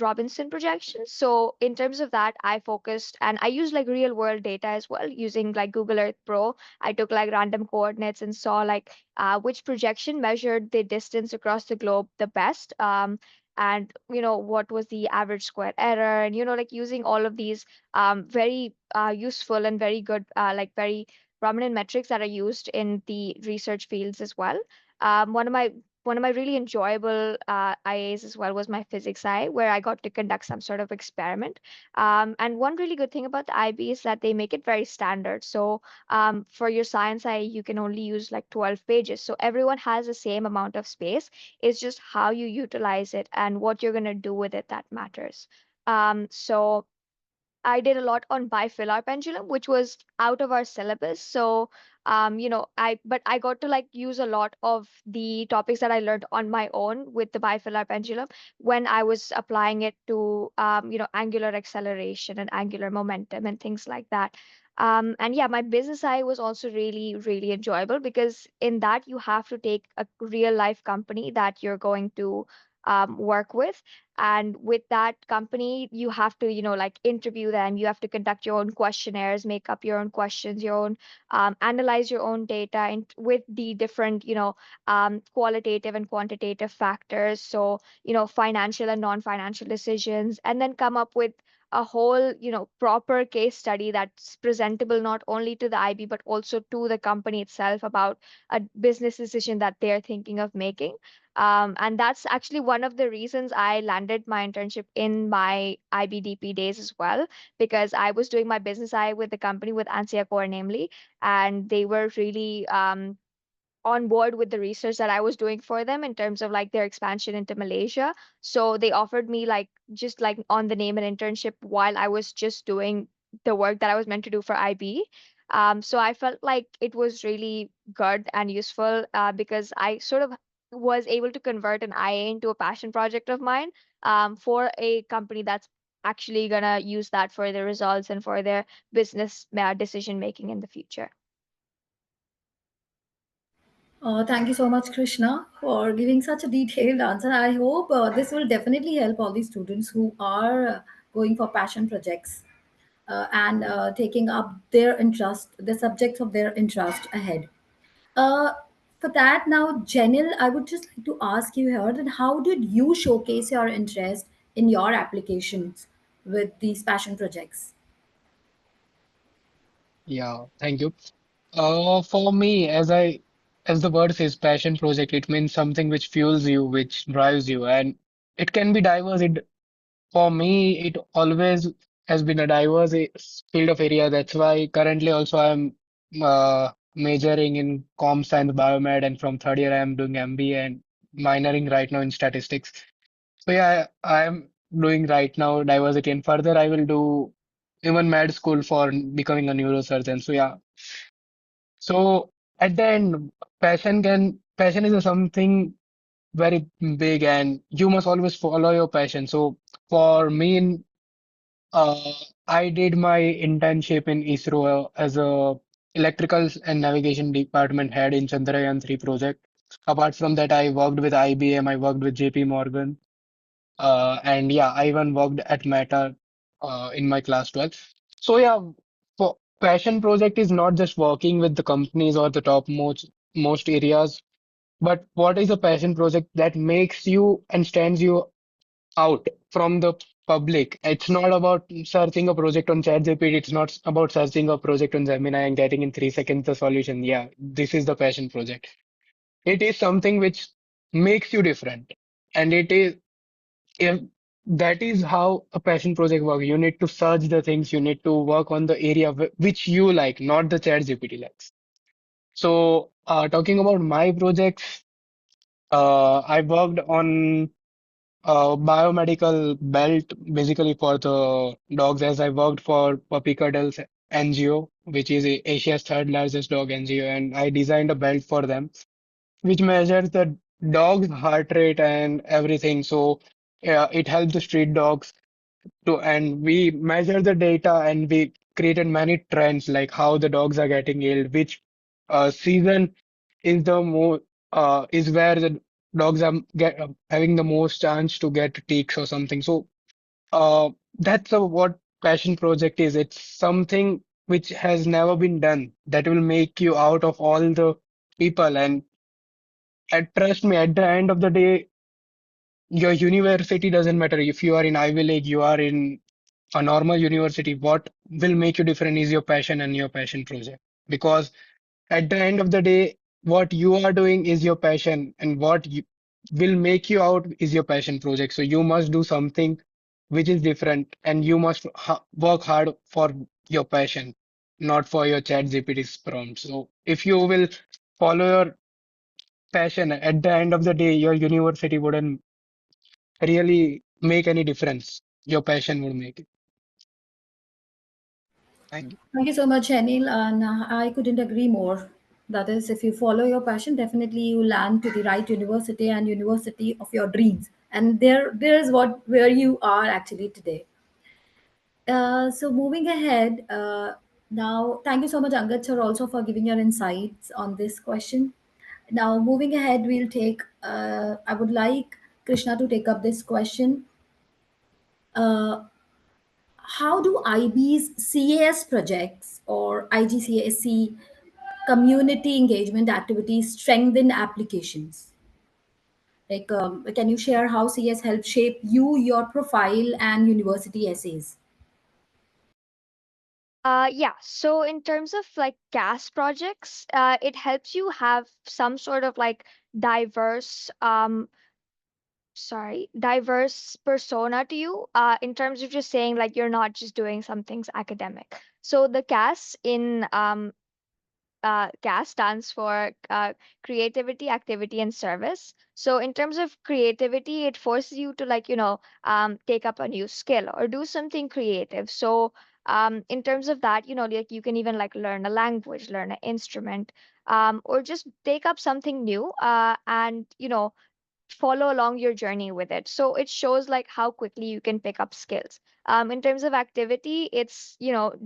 Robinson projection. So, in terms of that, I focused and I used like real world data as well, using like Google Earth Pro. I took like random coordinates and saw like which projection measured the distance across the globe the best. And what was the average square error, and like using all of these very useful and very good like very prominent metrics that are used in the research fields as well. One of my really enjoyable IAs as well was my physics I, where I got to conduct some sort of experiment. And one really good thing about the IB is that they make it very standard. So for your science I, you can only use like 12 pages. So everyone has the same amount of space. It's just how you utilize it and what you're going to do with it that matters. So I did a lot on bifilar pendulum, which was out of our syllabus. So, but I got to like use a lot of the topics that I learned on my own with the bifilar pendulum when I was applying it to, angular acceleration and angular momentum and things like that. And yeah, my business eye was also really, really enjoyable because in that you have to take a real life company that you're going to work with, and with that company you have to like interview them, you have to conduct your own questionnaires, make up your own questions, your own analyze your own data and with the different qualitative and quantitative factors, so financial and non-financial decisions, and then come up with a whole proper case study that's presentable not only to the IB but also to the company itself about a business decision that they're thinking of making. And that's actually one of the reasons I landed my internship in my IBDP days as well, because I was doing my business I with the company with Ansia Core namely, and they were really on board with the research that I was doing for them in terms of like their expansion into Malaysia. So they offered me like just like on the name an internship while I was just doing the work that I was meant to do for IB. So I felt like it was really good and useful because I sort of was able to convert an IA into a passion project of mine for a company that's actually gonna use that for their results and for their business decision making in the future. Thank you so much, Krishna, for giving such a detailed answer. I hope this will definitely help all the students who are going for passion projects and taking up their interest, the subjects of their interest ahead. Uh, for that, now, Jenil, I would just like to ask you here that how did you showcase your interest in your applications with these passion projects? Yeah, thank you. For me, as the word says, passion project, it means something which fuels you, which drives you, and it can be diverse. For me, it always has been a diverse field of area. That's why currently also I'm majoring in com science biomed, and from third year I'm doing MBA and minoring right now in statistics. So yeah, I'm doing right now diversity, and further I will do even med school for becoming a neurosurgeon. So yeah, so at the end, passion is something very big, and you must always follow your passion. So for me, uh, I did my internship in ISRO as a electrical and navigation department head in Chandrayaan 3 project. Apart from that, I worked with IBM, I worked with JP Morgan, and yeah, I even worked at Meta in my class 12. So yeah, for passion project is not just working with the companies or the top most areas. But what is a passion project that makes you and stands you out from the public? It's not about searching a project on ChatGPT. It's not about searching a project on Gemini and getting in 3 seconds the solution. Yeah, this is the passion project. It is something which makes you different. And it is if that is how a passion project works. You need to search the things, you need to work on the area which you like, not the ChatGPT likes. So, talking about my projects, I worked on a biomedical belt basically for the dogs, as I worked for Puppy Cuddles NGO, which is Asia's third largest dog NGO, and I designed a belt for them, which measures the dog's heart rate and everything. So it helps the street dogs to, and we measure the data and we created many trends like how the dogs are getting ill, which season is the more is where the dogs are having the most chance to get ticks or something. So that's what passion project is. It's something which has never been done that will make you out of all the people. And trust me, at the end of the day, your university doesn't matter. If you are in Ivy League, you are in a normal university, what will make you different is your passion and your passion project. Because at the end of the day, what you are doing is your passion, and what you, will make you out is your passion project. So you must do something which is different, and you must work hard for your passion, not for your chat GPT's prompt. So if you will follow your passion, at the end of the day, your university wouldn't really make any difference. Your passion would make it. Thank you. Thank you so much, Anil. And I couldn't agree more. That is, if you follow your passion, definitely you land to the right university and university of your dreams. And there is what where you are actually today. So moving ahead, now thank you so much, Angad sir, also for giving your insights on this question. Now moving ahead, we'll take. I would like Krishna to take up this question. Uh, how do IB's CAS projects or IGCSE community engagement activities strengthen applications? Like, can you share how CS helped shape you, your profile, and university essays? Yeah, so in terms of like CAS projects, it helps you have some sort of like diverse diverse persona to you, in terms of just saying like you're not just doing some things academic. So the CAS in CAS stands for creativity, activity, and service. So in terms of creativity, it forces you to like, take up a new skill or do something creative. So in terms of that, like you can even like learn a language, learn an instrument, or just take up something new, and follow along your journey with it. So it shows like how quickly you can pick up skills. In terms of activity, it's,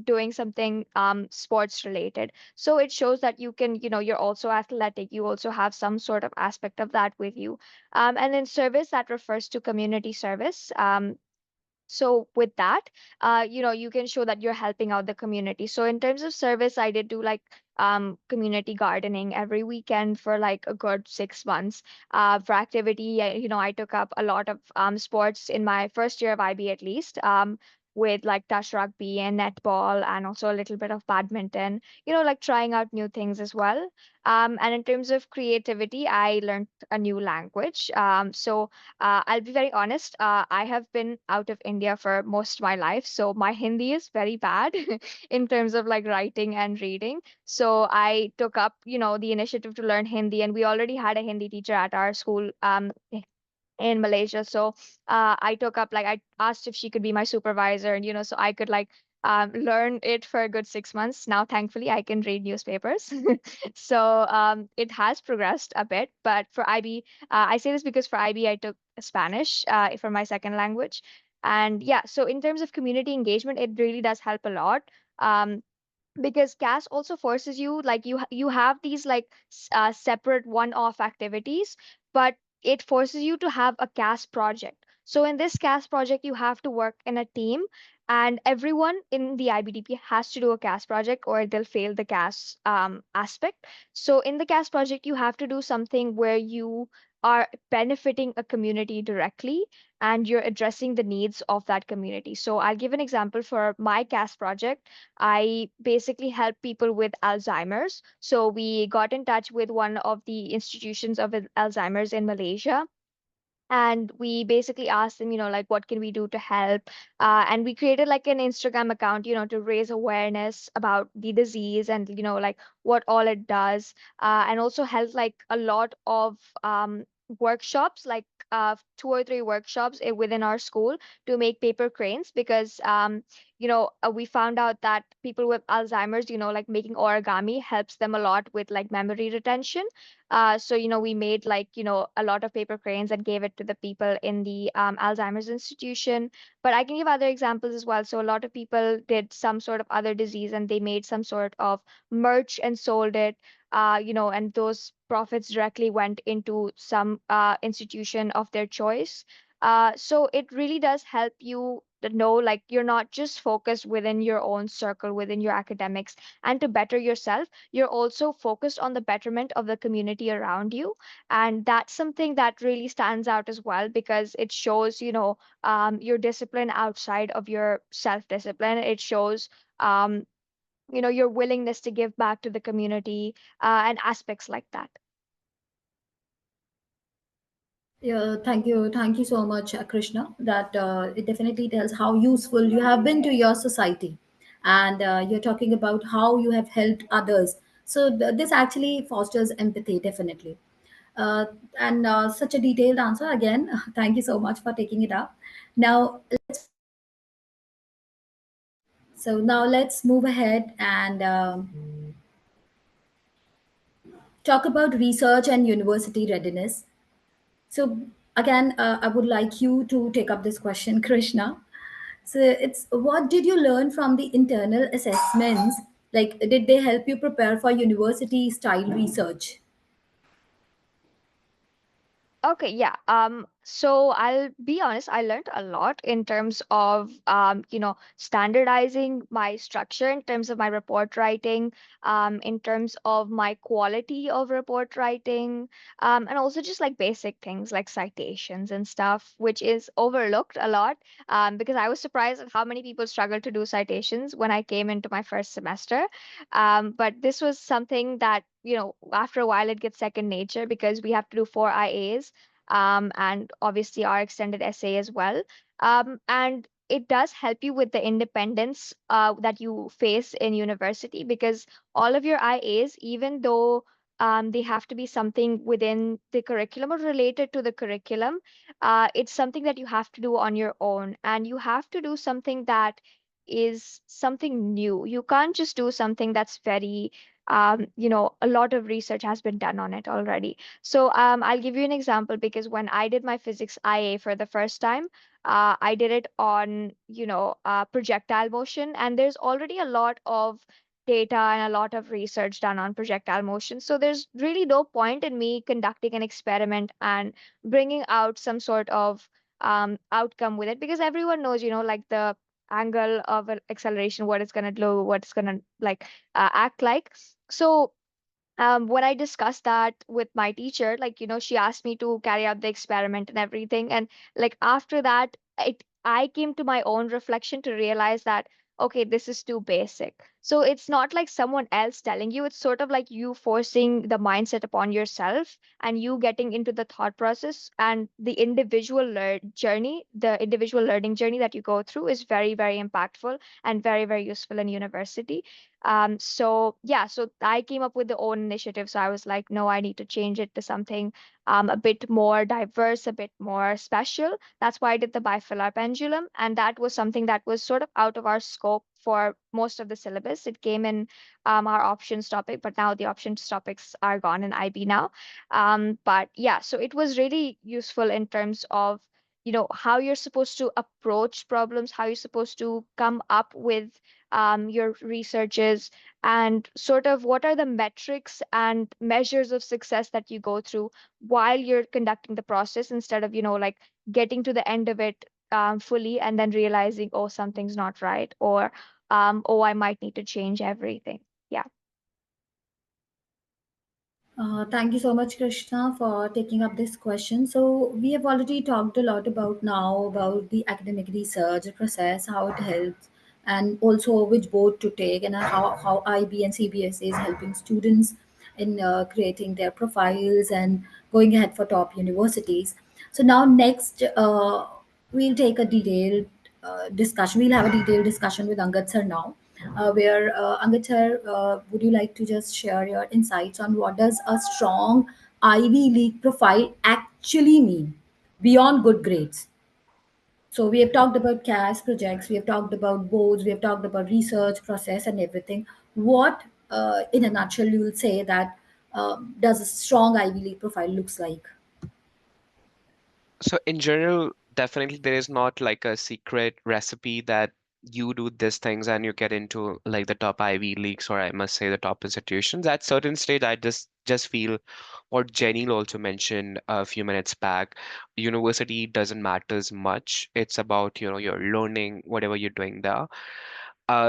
doing something sports related. So it shows that you can, you're also athletic. You also have some sort of aspect of that with you. And then service, that refers to community service. So with that, you can show that you're helping out the community. So in terms of service, I did do like community gardening every weekend for like a good 6 months. For activity, I took up a lot of sports in my first year of IB at least. With like touch rugby and netball and also a little bit of badminton, like trying out new things as well. And in terms of creativity, I learned a new language. So I'll be very honest. I have been out of India for most of my life, so my Hindi is very bad in terms of like writing and reading. So I took up, the initiative to learn Hindi, and we already had a Hindi teacher at our school. In Malaysia. So I took up like I asked if she could be my supervisor, and so I could like learn it for a good 6 months. Now, thankfully, I can read newspapers. So it has progressed a bit, but for IB, I say this because for IB I took Spanish for my second language, and yeah. So in terms of community engagement, it really does help a lot. Because CAS also forces you like you have these like separate one-off activities, but it forces you to have a CAS project. So in this CAS project, you have to work in a team, and everyone in the IBDP has to do a CAS project or they'll fail the CAS aspect. So in the CAS project, you have to do something where you are benefiting a community directly and you're addressing the needs of that community. So I'll give an example for my CAS project. I basically help people with Alzheimer's. So we got in touch with one of the institutions of Alzheimer's in Malaysia, and we basically asked them, like, what can we do to help? And we created like an Instagram account, to raise awareness about the disease and, like what all it does. And also held like a lot of workshops, like 2 or 3 workshops within our school to make paper cranes, because we found out that people with Alzheimer's, like making origami helps them a lot with like memory retention. So, we made like, a lot of paper cranes and gave it to the people in the Alzheimer's institution. But I can give other examples as well. So, a lot of people did some sort of other disease and they made some sort of merch and sold it, and those profits directly went into some institution of their choice. So, it really does help you to know, like, you're not just focused within your own circle, within your academics, and to better yourself, you're also focused on the betterment of the community around you. And that's something that really stands out as well, because it shows, your discipline outside of your self-discipline. It shows, your willingness to give back to the community, and aspects like that. Yeah, thank you so much, Krishna. That it definitely tells how useful you have been to your society, and you're talking about how you have helped others. So this actually fosters empathy, definitely. Uh, and such a detailed answer again. Thank you so much for taking it up. Now, let's move ahead and talk about research and university readiness. So again, I would like you to take up this question, Krishna. So it's, what did you learn from the internal assessments? Like, did they help you prepare for university style research? Okay, yeah. So I'll be honest, I learned a lot in terms of standardizing my structure, in terms of my report writing, in terms of my quality of report writing, and also just like basic things like citations and stuff, which is overlooked a lot, because I was surprised at how many people struggle to do citations when I came into my first semester. But this was something that, after a while it gets second nature, because we have to do 4 IAs, and obviously our extended essay as well. And it does help you with the independence that you face in university, because all of your IAs, even though they have to be something within the curriculum or related to the curriculum, it's something that you have to do on your own, and you have to do something that is something new. You can't just do something that's very, a lot of research has been done on it already. So I'll give you an example, because when I did my physics IA for the first time, I did it on, projectile motion, and there's already a lot of data and a lot of research done on projectile motion. So there's really no point in me conducting an experiment and bringing out some sort of outcome with it, because everyone knows, like the angle of an acceleration, what it's going to do, what it's going to like act like. So when I discussed that with my teacher, like, she asked me to carry out the experiment and everything. And like after that, I came to my own reflection to realize that, okay, this is too basic. So it's not like someone else telling you, it's sort of like you forcing the mindset upon yourself and you getting into the thought process, and the individual journey, the individual learning journey that you go through is very, very impactful and very, very useful in university. So yeah, so I came up with the own initiative. So I was like, no, I need to change it to something a bit more diverse, a bit more special. That's why I did the bifilar pendulum, and that was something that was sort of out of our scope for most of the syllabus. It came in our options topic, but now the options topics are gone in IB now. But yeah, so it was really useful in terms of, how you're supposed to approach problems, how you're supposed to come up with your researches, and sort of what are the metrics and measures of success that you go through while you're conducting the process, instead of, like getting to the end of it fully and then realizing, oh, something's not right, or oh, I might need to change everything. Yeah. Thank you so much, Krishna, for taking up this question. So we have already talked a lot about now about the academic research process, how it helps, and also which board to take, and how IB and CBSE is helping students in creating their profiles and going ahead for top universities. So now next, we'll take a detailed discussion. We'll have a detailed discussion with Angad sir now, where Angad sir, would you like to just share your insights on what does a strong Ivy League profile actually mean beyond good grades? So we have talked about CAS projects, we have talked about boards, we have talked about research process and everything. What, in a nutshell, you will say that does a strong Ivy League profile looks like? So in general, definitely there is not like a secret recipe that you do these things and you get into like the top Ivy leagues, or I must say the top institutions. At certain stage, I just feel what Jenny also mentioned a few minutes back. University doesn't matter as much. It's about, your learning, whatever you're doing there.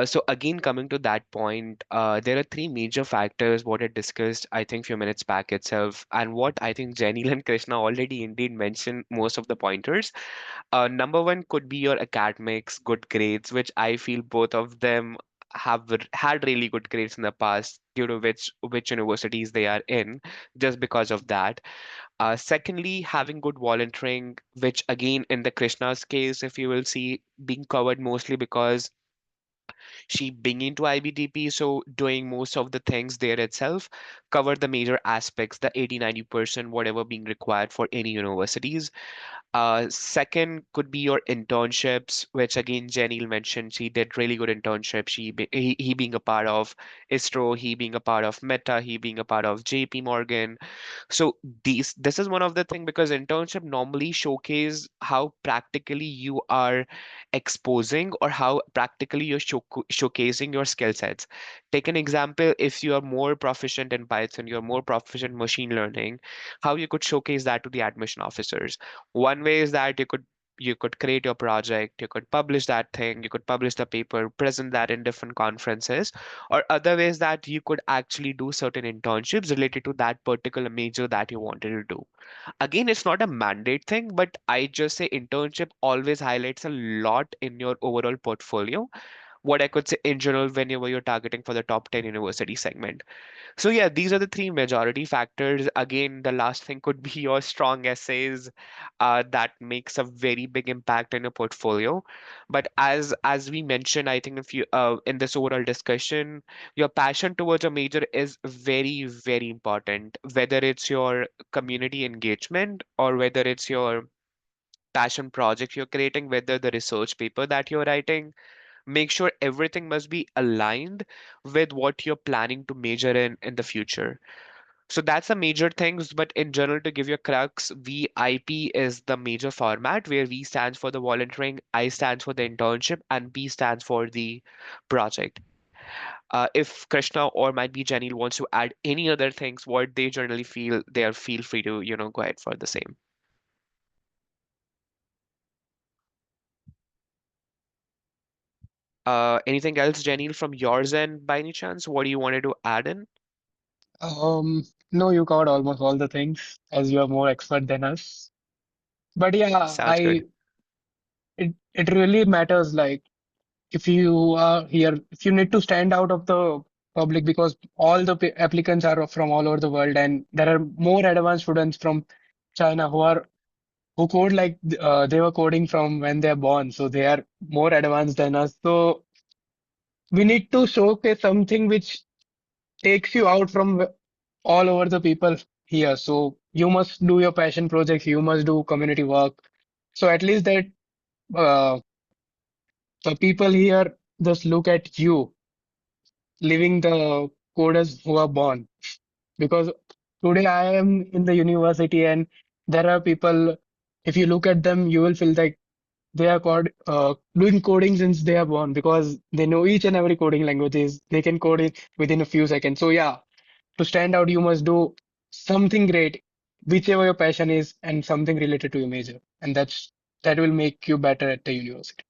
So again, coming to that point, there are three major factors what I discussed, I think, few minutes back itself, and what I think Jenny and Krishna already indeed mentioned most of the pointers. Number one could be your academics, good grades, which I feel both of them have had really good grades in the past, due to which universities they are in, just because of that. Secondly, having good volunteering, which again in the Krishna's case, if you will see, being covered mostly because she being into IBDP, so doing most of the things there itself, cover the major aspects, the 80-90%, whatever being required for any universities. Second could be your internships, which again Jenny mentioned. She did really good internship. He being a part of ISRO, he being a part of Meta, he being a part of JP Morgan. So this is one of the thing, because internship normally showcase how practically you are exposing, or how practically you're showcasing your skill sets. Take an example: if you are more proficient in Python, you're more proficient in machine learning, how you could showcase that to the admission officers. One way is that you could create your project, you could publish that thing, you could publish the paper, present that in different conferences, or other ways that you could actually do certain internships related to that particular major that you wanted to do. Again, it's not a mandate thing, but I just say internship always highlights a lot in your overall portfolio. What I could say in general, whenever you're targeting for the top 10 university segment. So yeah, these are the three majority factors. Again, the last thing could be your strong essays, that makes a very big impact in your portfolio. But as we mentioned, I think if you in this overall discussion, your passion towards a major is very, very important. Whether it's your community engagement, or whether it's your passion project you're creating, whether the research paper that you're writing, make sure everything must be aligned with what you're planning to major in the future. So that's the major things, but in general, to give you a crux, VIP is the major format, where V stands for the volunteering, I stands for the internship, and B stands for the project. If Krishna or might be Jenny wants to add any other things what they generally feel, they are feel free to go ahead for the same. Anything else, Jenny, from yours end by any chance? What do you wanted to add in? No, you covered almost all the things as you are more expert than us. But yeah, Sounds good. it really matters. Like if you are here, if you need to stand out of the public, because all the applicants are from all over the world, and there are more advanced students from China who code like they were coding from when they're born, so they are more advanced than us. So we need to showcase something which takes you out from all over the people here. So you must do your passion projects, you must do community work. So at least that uh, the people here just look at you living the coders who are born. Because today I am in the university and there are people, if you look at them, you will feel like they are doing coding since they are born, because they know each and every coding languages. They can code it within a few seconds. So yeah, to stand out, you must do something great whichever your passion is and something related to your major. And that will make you better at the university.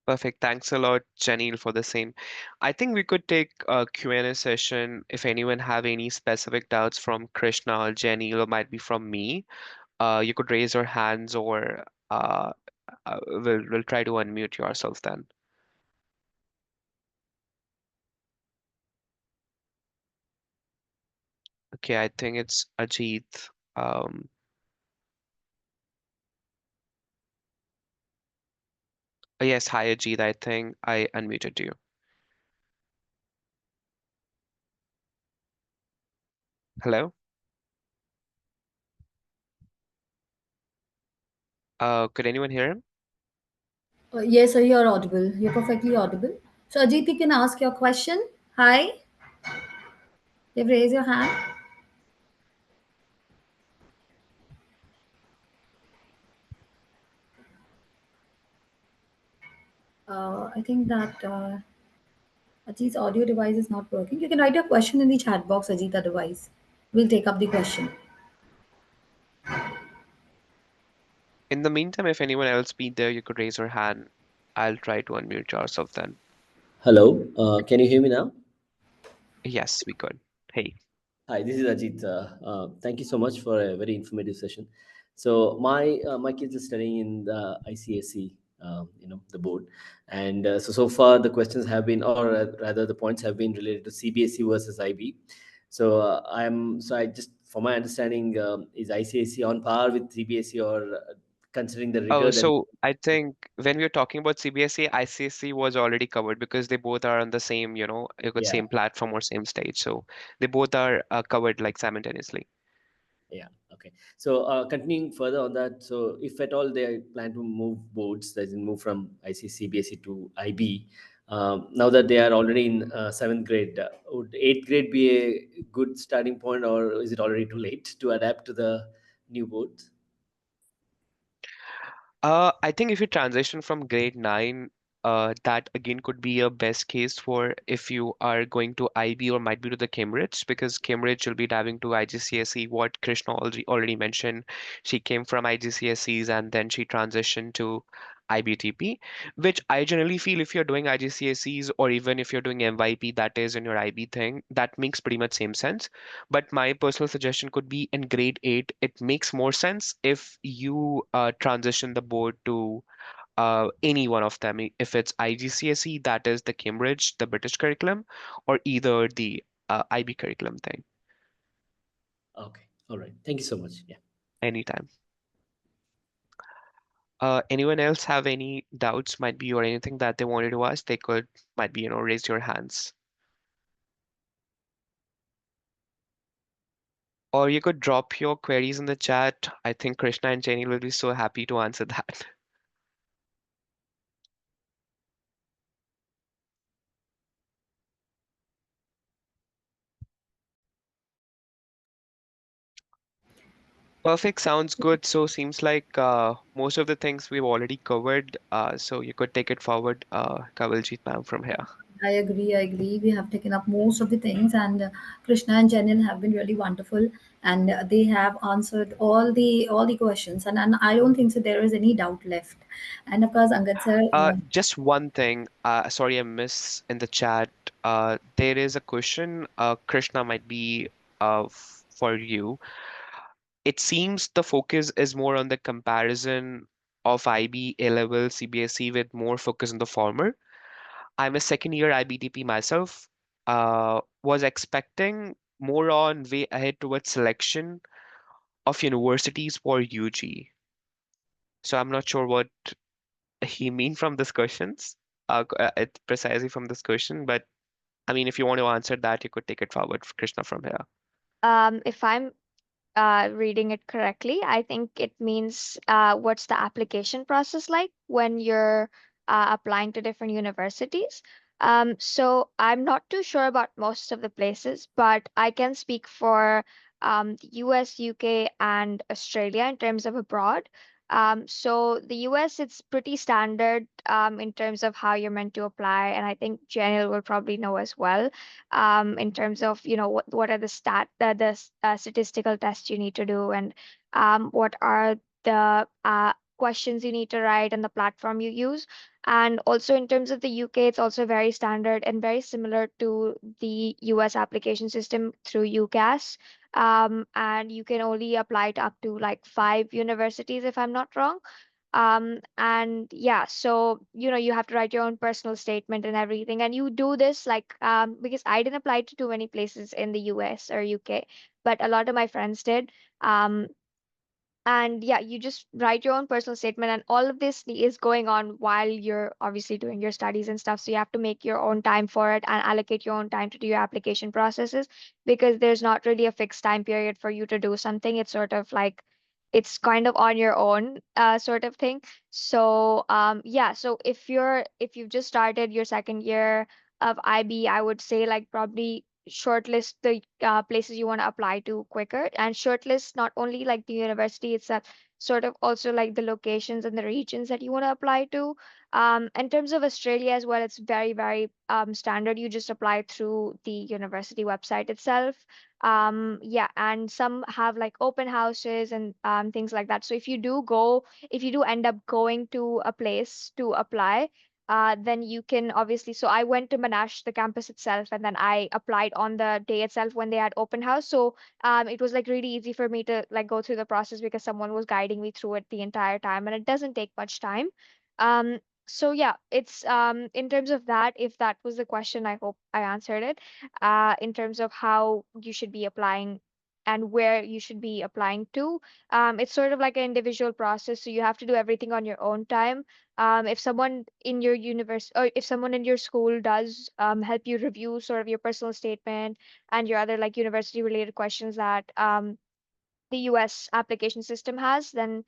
Perfect. Thanks a lot, Janil, for the same. I think we could take a Q&A session if anyone have any specific doubts from Krishna or Janil, or might be from me. You could raise your hands, or we'll try to unmute yourself then. Okay, I think it's Ajit. Um, yes, hi Ajit. I think I unmuted you. Hello? Could anyone hear him? Yes, sir, you're audible. You're perfectly audible. So, Ajit, you can ask your question. Hi, you've raised your hand. I think that Ajit's audio device is not working. You can write your question in the chat box, Ajit, otherwise. We'll take up the question. In the meantime, if anyone else be there, you could raise your hand. I'll try to unmute yourself then. Hello, can you hear me now? Yes, we could. Hey. Hi, this is Ajit. Thank you so much for a very informative session. So my kids are studying in the ICSE, the board, and so far the questions have been, or rather the points have been related to CBSE versus IB. So I just, for my understanding, is ICSE on par with CBSE, or considering the Oh, rigor that? so I think when we are talking about CBSE, ICSE was already covered because they both are on the same, you could Yeah. same platform or same stage. So they both are covered like simultaneously. Yeah. Okay. So continuing further on that, so if at all they plan to move boards, that is move from ICCBSE to IB, now that they are already in seventh grade, would eighth grade be a good starting point, or is it already too late to adapt to the new boards? I think if you transition from grade 9, that again could be a best case for if you are going to IB or might be to the Cambridge, because Cambridge will be diving to IGCSE, what Krishna already mentioned. She came from IGCSEs and then she transitioned to IBTP, which I generally feel if you're doing IGCSEs or even if you're doing MYP, that is in your IB thing, that makes pretty much same sense. But my personal suggestion could be in grade 8, it makes more sense if you transition the board to any one of them. If it's IGCSE, that is the Cambridge, the British curriculum, or either the IB curriculum thing. Okay. All right. Thank you so much. Yeah. Anytime. Anyone else have any doubts, might be, or anything that they wanted to ask? They could, might be, raise your hands. Or you could drop your queries in the chat. I think Krishna and Jenny will be so happy to answer that. Perfect. Sounds good. So seems like most of the things we've already covered. So you could take it forward, Kawaljeet ma'am, from here. I agree. I agree. We have taken up most of the things, and Krishna and Janil have been really wonderful, and they have answered all the questions, and I don't think so there is any doubt left. And of course, Angad sir, Just one thing. Sorry, I missed in the chat. There is a question. Krishna might be for you. It seems the focus is more on the comparison of IB, A-level, CBSE with more focus on the former. I'm a second year IBTP myself. Was expecting more on way ahead towards selection of universities for UG. So I'm not sure what he mean from this questions. It precisely from this question, but I mean, if you want to answer that, you could take it forward, Krishna, from here. If I'm reading it correctly, I think it means what's the application process like when you're applying to different universities. So I'm not too sure about most of the places, but I can speak for the US, UK, and Australia in terms of abroad. So the US, it's pretty standard in terms of how you're meant to apply, and I think Janil will probably know as well in terms of what are the statistical tests you need to do, and what are the questions you need to write and the platform you use. And also in terms of the UK, it's also very standard and very similar to the US application system through UCAS. And you can only apply to up to like 5 universities, if I'm not wrong. And yeah, so you have to write your own personal statement and everything. And you do this like because I didn't apply to too many places in the US or UK, but a lot of my friends did. Um, and yeah, you just write your own personal statement, and all of this is going on while you're obviously doing your studies and stuff. So you have to make your own time for it and allocate your own time to do your application processes, because there's not really a fixed time period for you to do something. It's sort of like it's kind of on your own sort of thing. So yeah, so if you've just started your second year of IB, I would say like probably shortlist the places you want to apply to quicker, and shortlist not only like the university itself, sort of also like the locations and the regions that you want to apply to. In terms of Australia as well, it's very, very standard. You just apply through the university website itself. Yeah, and some have like open houses and things like that. So if you do end up going to a place to apply, then you can obviously. So I went to Monash, the campus itself, and then I applied on the day itself when they had open house. So it was like really easy for me to like go through the process because someone was guiding me through it the entire time, and it doesn't take much time. Um, so yeah, it's in terms of that, if that was the question, I hope I answered it. In terms of how you should be applying and where you should be applying to, it's sort of like an individual process, so you have to do everything on your own time. If someone in your universe or if someone in your school does help you review sort of your personal statement and your other like university related questions that the US application system has, then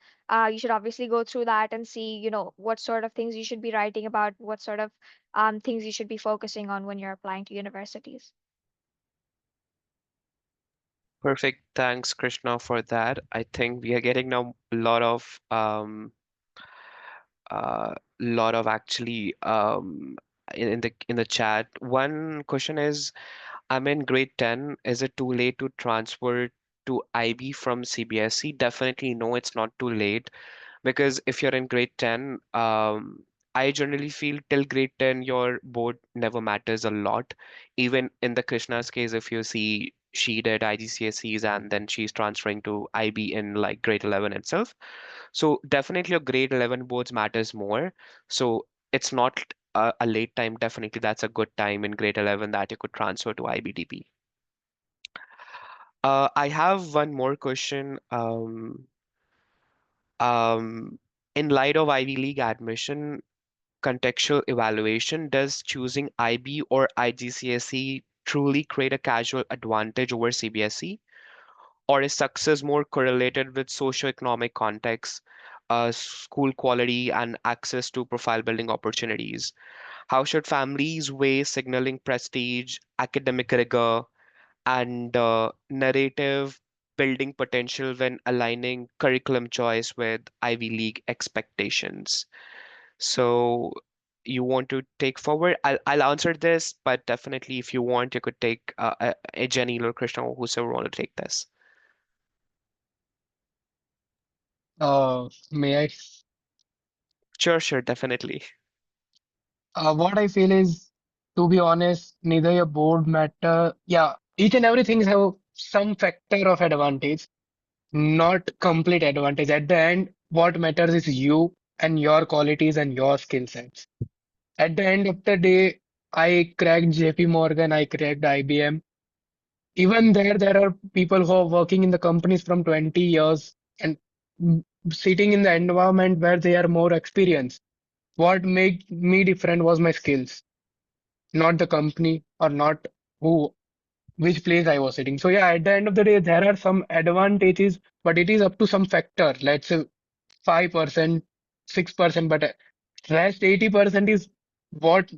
you should obviously go through that and see, what sort of things you should be writing about, what sort of things you should be focusing on when you're applying to universities. Perfect. Thanks, Krishna, for that. I think we are getting now a lot of actually in the chat. One question is, I'm in grade 10. Is it too late to transfer to IB from CBSE? Definitely no, it's not too late, because if you're in grade 10, I generally feel till grade 10 your board never matters a lot. Even in the Krishna's case, if you see she did IGCSEs and then she's transferring to IB in like grade 11 itself. So definitely your grade 11 boards matters more. So it's not a late time. Definitely that's a good time in grade 11 that you could transfer to IBDP. I have one more question. Um, in light of Ivy League admission, contextual evaluation, does choosing IB or IGCSE truly create a casual advantage over CBSE? Or is success more correlated with socioeconomic context, school quality, and access to profile building opportunities? How should families weigh signaling prestige, academic rigor, and narrative building potential when aligning curriculum choice with Ivy League expectations? So you want to take forward? I'll answer this, but definitely if you want, you could take a Jenny or Krishna or whosoever want to take this. May I? Sure, sure, definitely. What I feel is, to be honest, neither your board matter. Yeah, each and everything have some factor of advantage, not complete advantage. At the end, what matters is you and your qualities and your skill sets. At the end of the day, I cracked JP Morgan, I cracked IBM. Even there are people who are working in the companies from 20 years and sitting in the environment where they are more experienced. What made me different was my skills, not the company or not who which place I was sitting. So yeah, at the end of the day, there are some advantages, but it is up to some factor. Let's say 5%, 6%, but rest 80% is what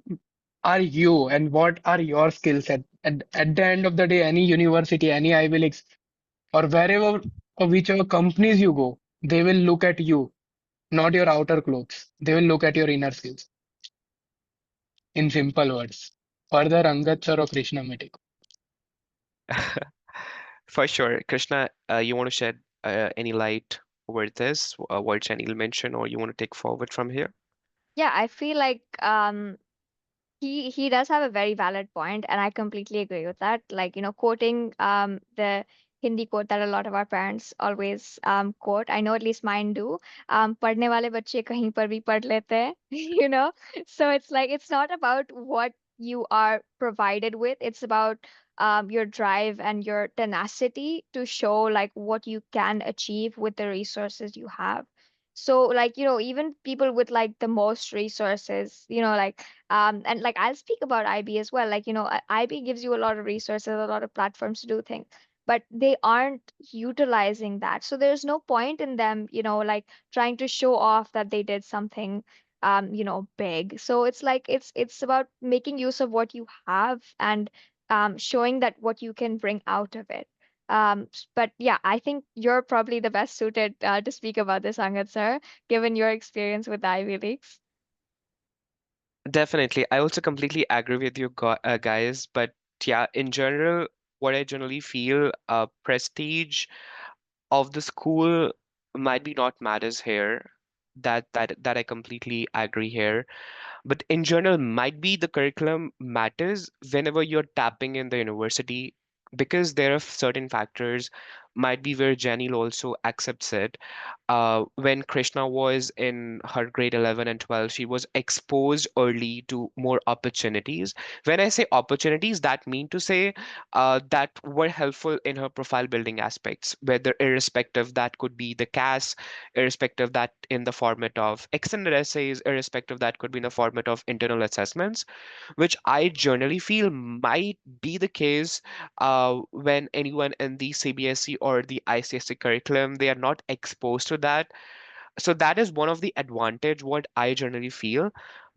are you and what are your skill set. At the end of the day, any university, any Ivy Leagues, or wherever or whichever companies you go, they will look at you. not your outer clothes. They will look at your inner skills. In simple words. Further, Angad sir or Krishna may take. For sure. Krishna, you want to shed any light over this, what Janil mentioned, or you want to take forward from here? Yeah, I feel like he does have a very valid point, and I completely agree with that. Like, quoting the Hindi quote that a lot of our parents always quote. I know at least mine do. पढ़ने वाले बच्चे कहीं पर भी पढ़ लेते हैं, So it's like it's not about what you are provided with. It's about your drive and your tenacity to show like what you can achieve with the resources you have. So like, even people with like the most resources, and like I'll speak about IB as well. Like, IB gives you a lot of resources, a lot of platforms to do things, but they aren't utilizing that. So there's no point in them, like trying to show off that they did something big. So it's like it's about making use of what you have and showing that what you can bring out of it. But yeah, I think you're probably the best suited to speak about this, Angad sir, given your experience with the Ivy Leagues. Definitely. I also completely agree with you guys, but yeah, in general, what I generally feel, prestige of the school might be not matters here. That I completely agree here. But in general, might be the curriculum matters whenever you're tapping in the university because there are certain factors, might be where Janil also accepts it. When Krishna was in her grade 11 and 12, she was exposed early to more opportunities. When I say opportunities, that mean to say that were helpful in her profile building aspects, whether irrespective that could be the CAS, irrespective that in the format of extended essays, irrespective that could be in the format of internal assessments, which I generally feel might be the case when anyone in the CBSE or the ICSE curriculum, they are not exposed to that. So that is one of the advantage what I generally feel.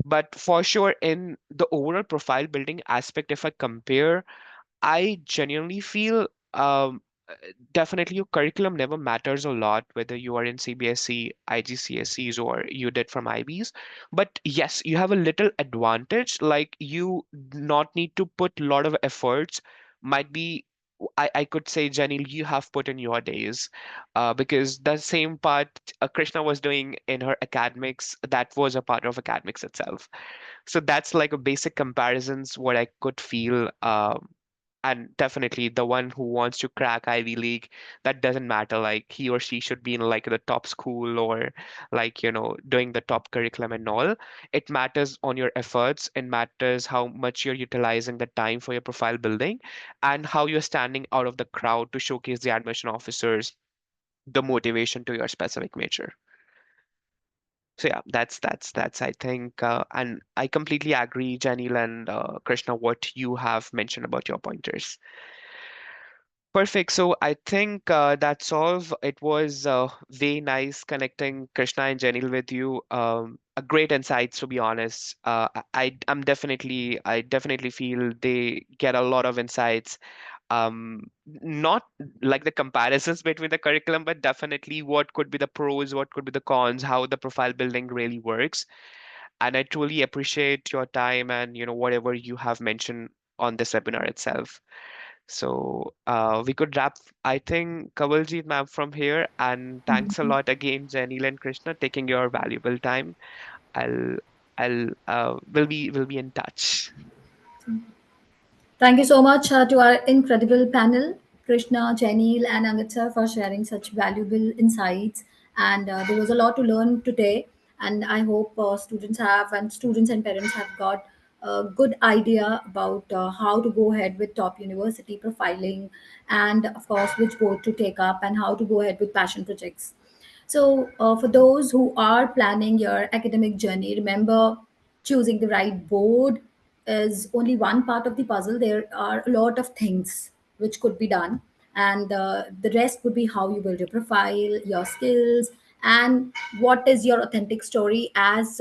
But for sure, in the overall profile building aspect, if I compare, I genuinely feel definitely your curriculum never matters a lot, whether you are in CBSE, IGCSEs, or you did from IBs. But yes, you have a little advantage, like you not need to put a lot of efforts. Might be, I could say, Jenny, you have put in your days, because the same part Krishna was doing in her academics, that was a part of academics itself. So that's like a basic comparisons what I could feel. And definitely the one who wants to crack Ivy League, that doesn't matter. Like he or she should be in like the top school or like, doing the top curriculum and all. It matters on your efforts. It matters how much you're utilizing the time for your profile building and how you're standing out of the crowd to showcase the admission officers the motivation to your specific major. So yeah, that's I think, and I completely agree, Janil and Krishna, what you have mentioned about your pointers. Perfect. So I think that's all. It was very nice connecting Krishna and Janil with you. A great insights, to be honest. I definitely feel they get a lot of insights. Not like the comparisons between the curriculum, but definitely what could be the pros, what could be the cons, how the profile building really works. And I truly appreciate your time and whatever you have mentioned on this webinar itself. So we could wrap, I think, Kawaljeet ma'am from here. And thanks a lot again, Janil and Krishna, taking your valuable time. I'll we'll be in touch. Thank you so much to our incredible panel, Krishna, Jenil, and Amitsa, for sharing such valuable insights. And there was a lot to learn today. And I hope students and parents have got a good idea about how to go ahead with top university profiling, and of course which board to take up and how to go ahead with passion projects. So, for those who are planning your academic journey, remember choosing the right board is only one part of the puzzle. There are a lot of things which could be done, and the rest would be how you build your profile, your skills, and what is your authentic story, as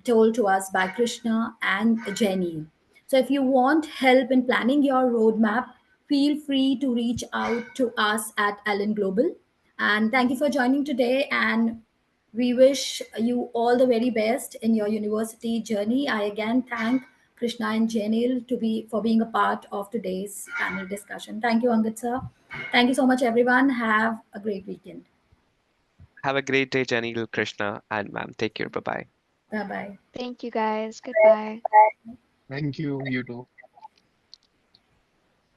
told to us by Krishna and Jenny. So, if you want help in planning your roadmap, feel free to reach out to us at Allen Global. And thank you for joining today. And We wish you all the very best in your university journey. I again thank Krishna and Janil for being a part of today's panel discussion. Thank you, Angad sir. Thank you so much, everyone. Have a great weekend. Have a great day, Janil, Krishna, and ma'am. Take care. Bye bye. Bye bye. Thank you guys. Goodbye. Thank you, you too.